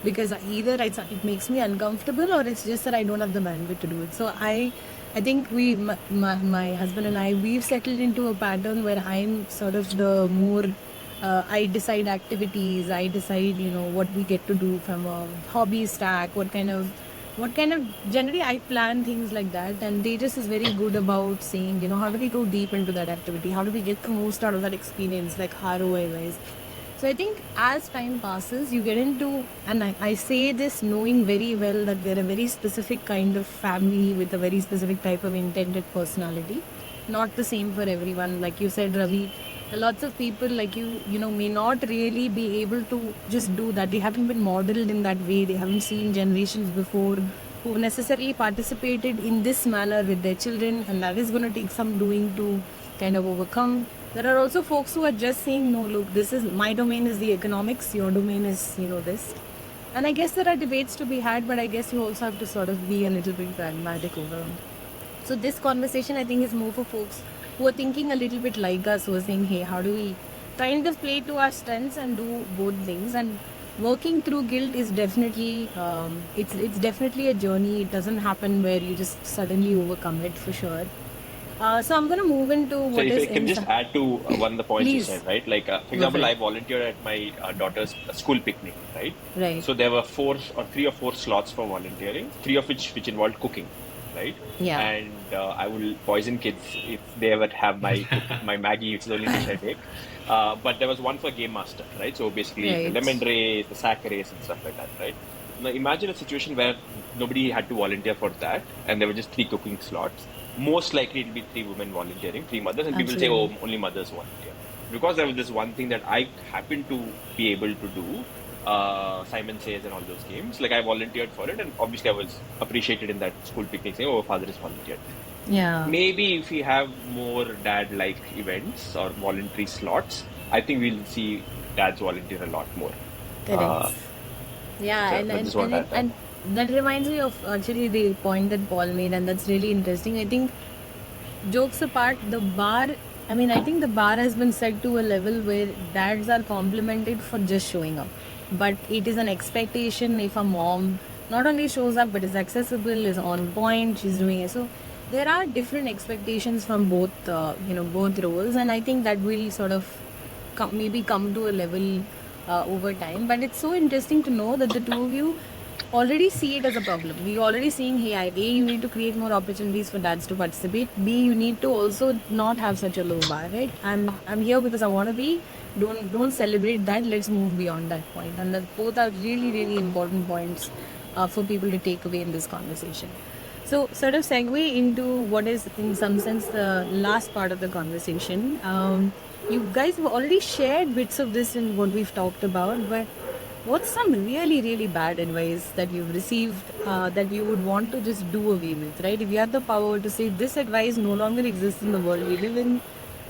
because either it makes me uncomfortable or it's just that I don't have the bandwidth to do it. So I think my husband and we've settled into a pattern where I'm sort of the more I decide activities, I decide what we get to do from a hobby stack, what kind of generally I plan things like that, and Tejas is very good about saying how do we go deep into that activity, how do we get the most out of that experience, like ROI wise. So I think as time passes, you get into, and I say this knowing very well that they're a very specific kind of family with a very specific type of intended personality. Not the same for everyone. Like you said, Ravi, lots of people like may not really be able to just do that. They haven't been modeled in that way. They haven't seen generations before who necessarily participated in this manner with their children, and that is going to take some doing to kind of overcome. There are also folks who are just saying, no, look, this is my domain is the economics, your domain is, this. And I guess there are debates to be had, but I guess you also have to sort of be a little bit pragmatic over. So this conversation, I think, is more for folks who are thinking a little bit like us, who are saying, hey, how do we kind of play to our strengths and do both things? And working through guilt is definitely, it's definitely a journey. It doesn't happen where you just suddenly overcome it for sure. So I'm going to move into So what if is I can just add to one of the points you Please. said, right? Like, for Go example, for I it. volunteered at my daughter's school picnic, right? Right. So there were 3 or 4 slots for volunteering, 3 of which involved cooking, right? Yeah. And I will poison kids if they ever have my Maggie, which is the only dish I make. But there was one for game master, right? So basically the Right. lemon race, the sack race, and stuff like that, right? Now imagine a situation where nobody had to volunteer for that, and there were just 3 cooking slots. Most likely it'll be 3 women volunteering, 3 mothers, and people say, Absolutely. oh, only mothers volunteer. Because there was this one thing that I happened to be able to do, Simon Says and all those games, like I volunteered for it, and obviously I was appreciated in that school picnic saying, oh, father is volunteered. Yeah. Maybe if we have more dad-like events or voluntary slots, I think we'll see dads volunteer a lot more. Correct. Yeah, So, I just want to add that. and that reminds me of actually the point that Paul made, and that's really interesting. I think, jokes apart, I think the bar has been set to a level where dads are complimented for just showing up. But it is an expectation if a mom not only shows up but is accessible, is on point, she's doing it. So there are different expectations from both roles, and I think that will sort of maybe come to a level over time. But it's so interesting to know that the two of you already see it as a problem. We already seeing, hey, A, you need to create more opportunities for dads to participate. B, you need to also not have such a low bar, right? I'm here because I want to be. Don't celebrate that. Let's move beyond that point. And that both are really really important points for people to take away in this conversation. So, sort of segue into what is, in some sense, the last part of the conversation. You guys have already shared bits of this in what we've talked about, but what's some really, really bad advice that you've received that you would want to just do away with, right? If you had the power to say this advice no longer exists in the world we live in,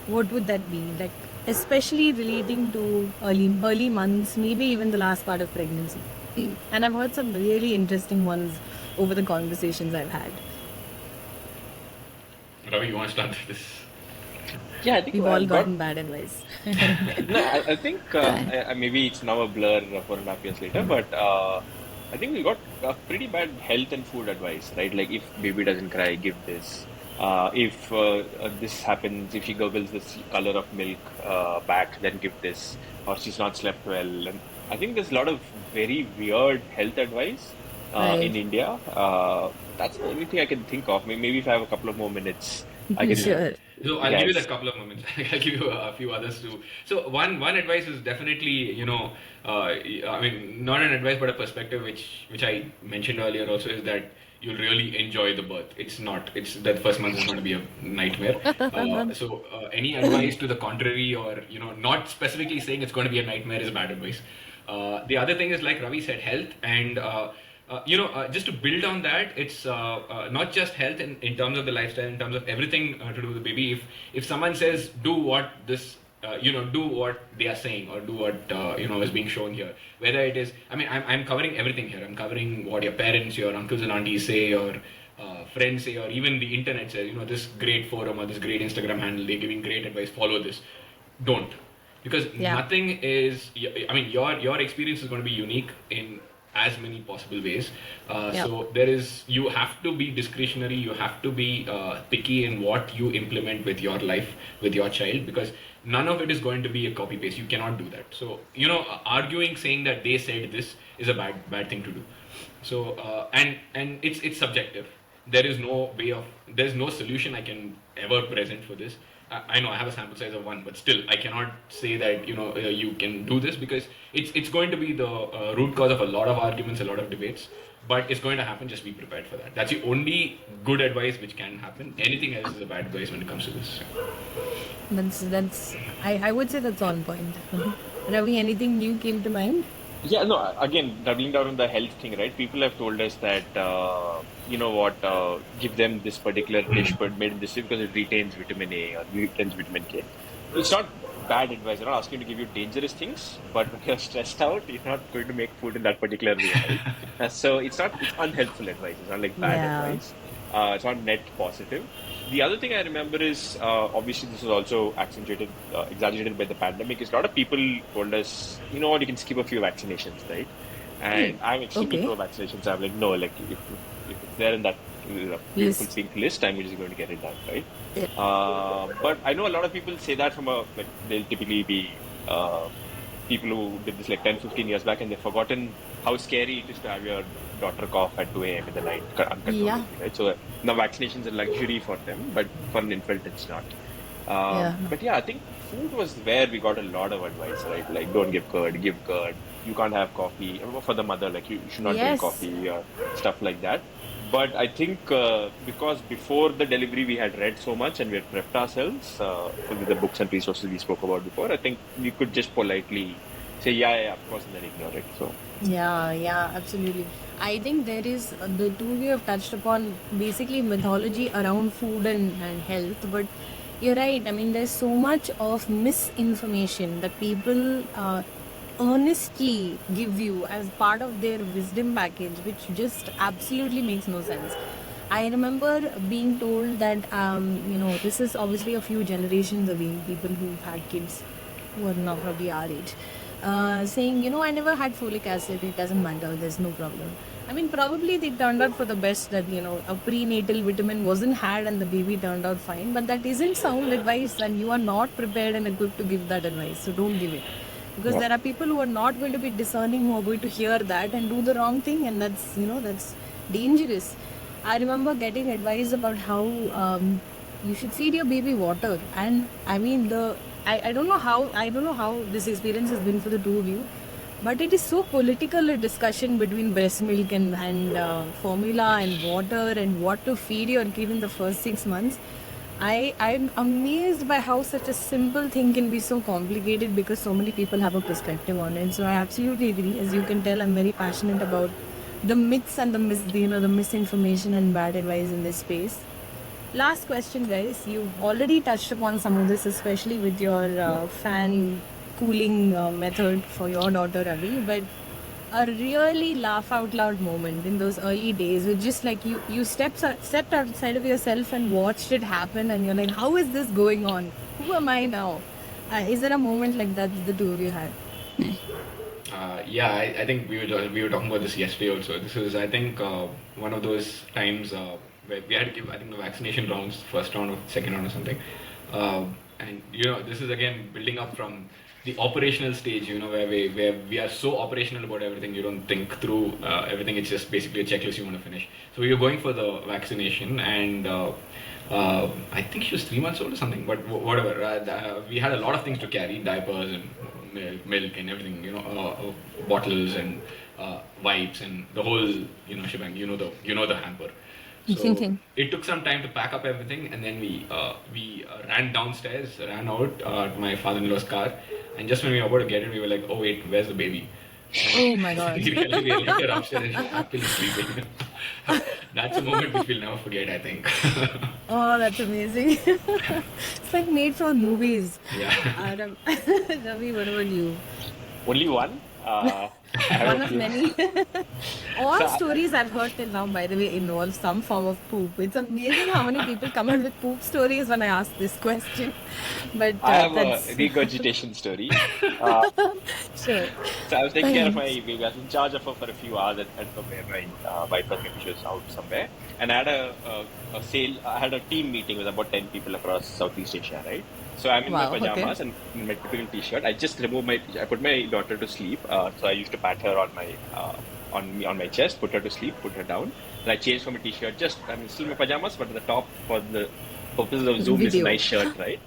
what would that be? Like, especially relating to early months, maybe even the last part of pregnancy. And I've heard some really interesting ones over the conversations I've had. Ravi, you want to start this? Yeah, I think We've I've all got gotten bad advice. No, I think maybe it's now a blur 4.5 years later, but I think we got pretty bad health and food advice, right? Like if baby doesn't cry, give this. If this happens, if she gurgles this color of milk back, then give this. Or she's not slept well. And I think there's a lot of very weird health advice in Right. India. That's the only thing I can think of. Maybe if I have a couple of more minutes, I can. Sure. So I'll give you that Yes. couple of moments. I'll give you a few others too. So one advice is definitely, I mean, not an advice but a perspective which I mentioned earlier also, is that you'll really enjoy the birth. It's not. It's that first month is going to be a nightmare. Any advice to the contrary, or not specifically saying it's going to be a nightmare, is bad advice. The other thing is, like Ravi said, health, and just to build on that, it's not just health in terms of the lifestyle, in terms of everything to do with the baby. If someone says do what this, do what they are saying, or do what is being shown here, whether it is, I mean, I'm covering everything here. I'm covering what your parents, your uncles and aunties say, or friends say, or even the internet says. This great forum or this great Instagram handle, they're giving great advice. Follow this. Don't, because Yeah. nothing is. I mean, your experience is going to be unique in as many possible ways. Yeah. So you have to be discretionary, you have to be picky in what you implement with your life, with your child, because none of it is going to be a copy paste. You cannot do that. So, arguing, saying that they said this is a bad thing to do. So, and it's subjective. There's no solution I can ever present for this. I know I have a sample size of 1, but still I cannot say that you can do this, because it's going to be the root cause of a lot of arguments, a lot of debates. But it's going to happen. Just be prepared for that. That's the only good advice which can happen. Anything else is a bad advice when it comes to this. That's I would say that's on point. Ravi, anything new came to mind? Yeah, no, again, doubling down on the health thing, right? People have told us that, give them this particular dish, but made in this way because it retains vitamin A or retains vitamin K. It's not bad advice. I'm not asking you to give you dangerous things, but when you're stressed out, you're not going to make food in that particular way, right? So it's unhelpful advice. It's not like bad Yeah. advice. It's not net positive. The other thing I remember is, obviously this was also exaggerated by the pandemic, is a lot of people told us, you know what, you can skip a few vaccinations, right? And I'm extremely Okay. pro vaccinations. I'm like, no, like if it's there in that beautiful Yes. pink list, I'm just going to get it done, right? Yeah. But I know a lot of people say that they'll typically be people who did this like 10, 15 years back, and they've forgotten how scary it is to have your daughter cough at 2 a.m. in the night uncontrollably, Yeah. right? So now vaccinations are luxury for them, but for an infant it's not. Yeah. But yeah, I think food was where we got a lot of advice, right? Like, don't give curd, give curd. You can't have coffee. For the mother, like, you should not drink Yes. coffee or stuff like that. But I think because before the delivery we had read so much and we had prepped ourselves with the books and resources we spoke about before, I think we could just politely say yeah, of course, and then ignore it. So Yeah, absolutely. I think there is the two we have touched upon basically mythology around food and health, but you're right. I mean, there's so much of misinformation that people earnestly give you as part of their wisdom package, which just absolutely makes no sense. I remember being told that, this is obviously a few generations away, people who've had kids who are now probably our age, saying, I never had folic acid, it doesn't matter, there's no problem. I mean, probably they turned out for the best that, a prenatal vitamin wasn't had and the baby turned out fine, but that isn't sound advice and you are not prepared and equipped to give that advice, so don't give it. Because there are people who are not going to be discerning, who are going to hear that and do the wrong thing, and that's dangerous. I remember getting advice about how you should feed your baby water, and I mean I don't know how this experience has been for the two of you, but it is so political a discussion between breast milk and formula and water and what to feed your kid in the first 6 months. I'm amazed by how such a simple thing can be so complicated because so many people have a perspective on it. So I absolutely agree. As you can tell, I'm very passionate about the myths and the misinformation and bad advice in this space. Last question, guys. You've already touched upon some of this, especially with your fan cooling method for your daughter Ravi, but a really laugh out loud moment in those early days with just like you stepped outside of yourself and watched it happen, and you're like, how is this going on? Who am I now? Is there a moment like that the two of you had? Yeah, I think we were talking about this yesterday also. This was, I think, one of those times where we had to give, I think, the vaccination rounds, first round or second round or something. And this is again building up from the operational stage, where we are so operational about everything. You don't think through everything. It's just basically a checklist you want to finish. So we were going for the vaccination, and I think she was 3 months old or something. But whatever, we had a lot of things to carry: diapers and milk and everything. Bottles and wipes and the whole shebang. The hamper. So it took some time to pack up everything, and then we ran downstairs, ran out to my father-in-law's car, and just when we were about to get it, we were like, "Oh wait, where's the baby?" Oh my god! We realized her upstairs and she's happily sleeping. That's a moment which we'll never forget, I think. Oh, that's amazing. It's like made for movies. Yeah. Ravi, what about you? only one. One of many. All stories I've heard till now, by the way, involve some form of poop. It's amazing how many people come out with poop stories when I ask this question. But I have a regurgitation story. Sure. So I was taking care of my baby. I was in charge of her for a few hours at somewhere. My wife was maybe she was out somewhere, and I had a sale. I had a team meeting with about 10 people across Southeast Asia, right? So I'm in my pajamas and in my typical t-shirt. I just removed I put my daughter to sleep. So I used to pat her on my chest, put her to sleep, put her down. And I changed from a t-shirt. I'm still in my pajamas, but the top for the purposes of Zoom is a nice shirt, right?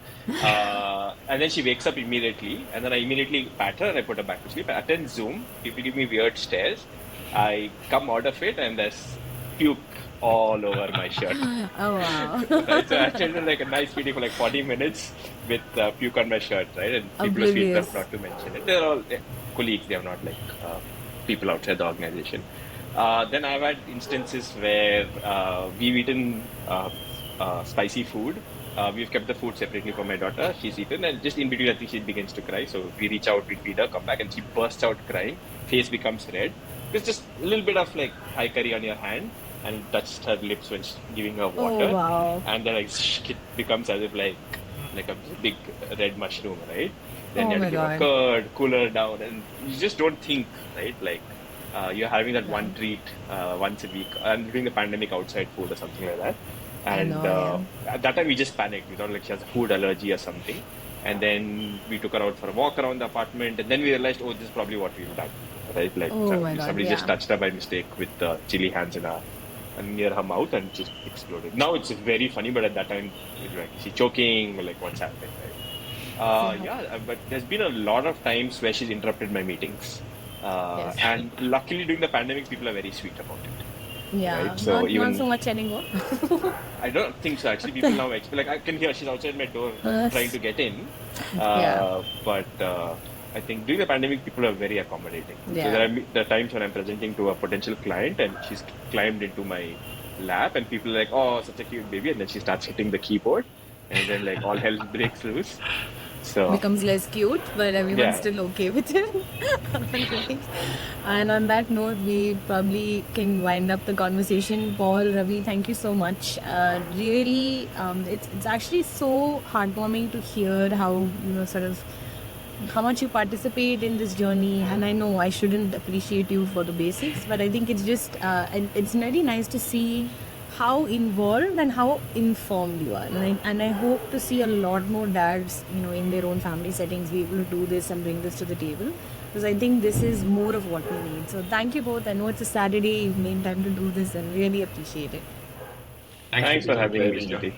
And then she wakes up immediately, and then I immediately pat her and I put her back to sleep. I attend Zoom. People give me weird stares. I come out of it, and there's puke all over my shirt. Oh wow! Right? So I attended like a nice meeting for like 40 minutes with puke on my shirt, right? And people are sweet enough not to mention it. They're all colleagues. They are not like people outside the organization. Then I've had instances where we've eaten spicy food. We've kept the food separately for my daughter. She's eaten, and just in between, I think she begins to cry. So we reach out, we feed her, come back, and she bursts out crying. Face becomes red. It's just a little bit of like Thai curry on your hand, and touched her lips when she's giving her water. Oh, wow. And then it becomes as if like a big red mushroom, right? Then you have to give her curd, cool her down, and you just don't think, right? Like you're having that one treat once a week, and during the pandemic, outside food or something like that. And at that time, we just panicked. We thought like she has a food allergy or something. And then we took her out for a walk around the apartment, and then we realized, oh, this is probably what we've done, right? Like somebody just touched her by mistake with chili hands in her and near her mouth, and just exploded. Now it's very funny, but at that time, like, is she choking? Like, what's happening, right? But there's been a lot of times where she's interrupted my meetings. And luckily during the pandemic, people are very sweet about it. Yeah, right? So not so much anymore. I don't think so. Actually, people now like I can hear she's outside my door trying to get in. But I think during the pandemic, people are very accommodating. Yeah. So there are times when I'm presenting to a potential client and she's climbed into my lap and people are like, oh, such a cute baby. And then she starts hitting the keyboard and then like all hell breaks loose. So Becomes less cute, but everyone's yeah, still okay with it. Right. And on that note, we probably can wind up the conversation. Paul, Ravi, thank you so much. Really, it's actually so heartwarming to hear how sort of how much you participate in this journey. And I know I shouldn't appreciate you for the basics, but I think it's just and it's very nice to see how involved and how informed you are. And I hope to see a lot more dads, in their own family settings, be able to do this and bring this to the table. Because I think this is more of what we need. So thank you both. I know it's a Saturday, you've made time to do this and really appreciate it. Thanks, thanks Shruti. for having me, Very enjoyed. Shruti.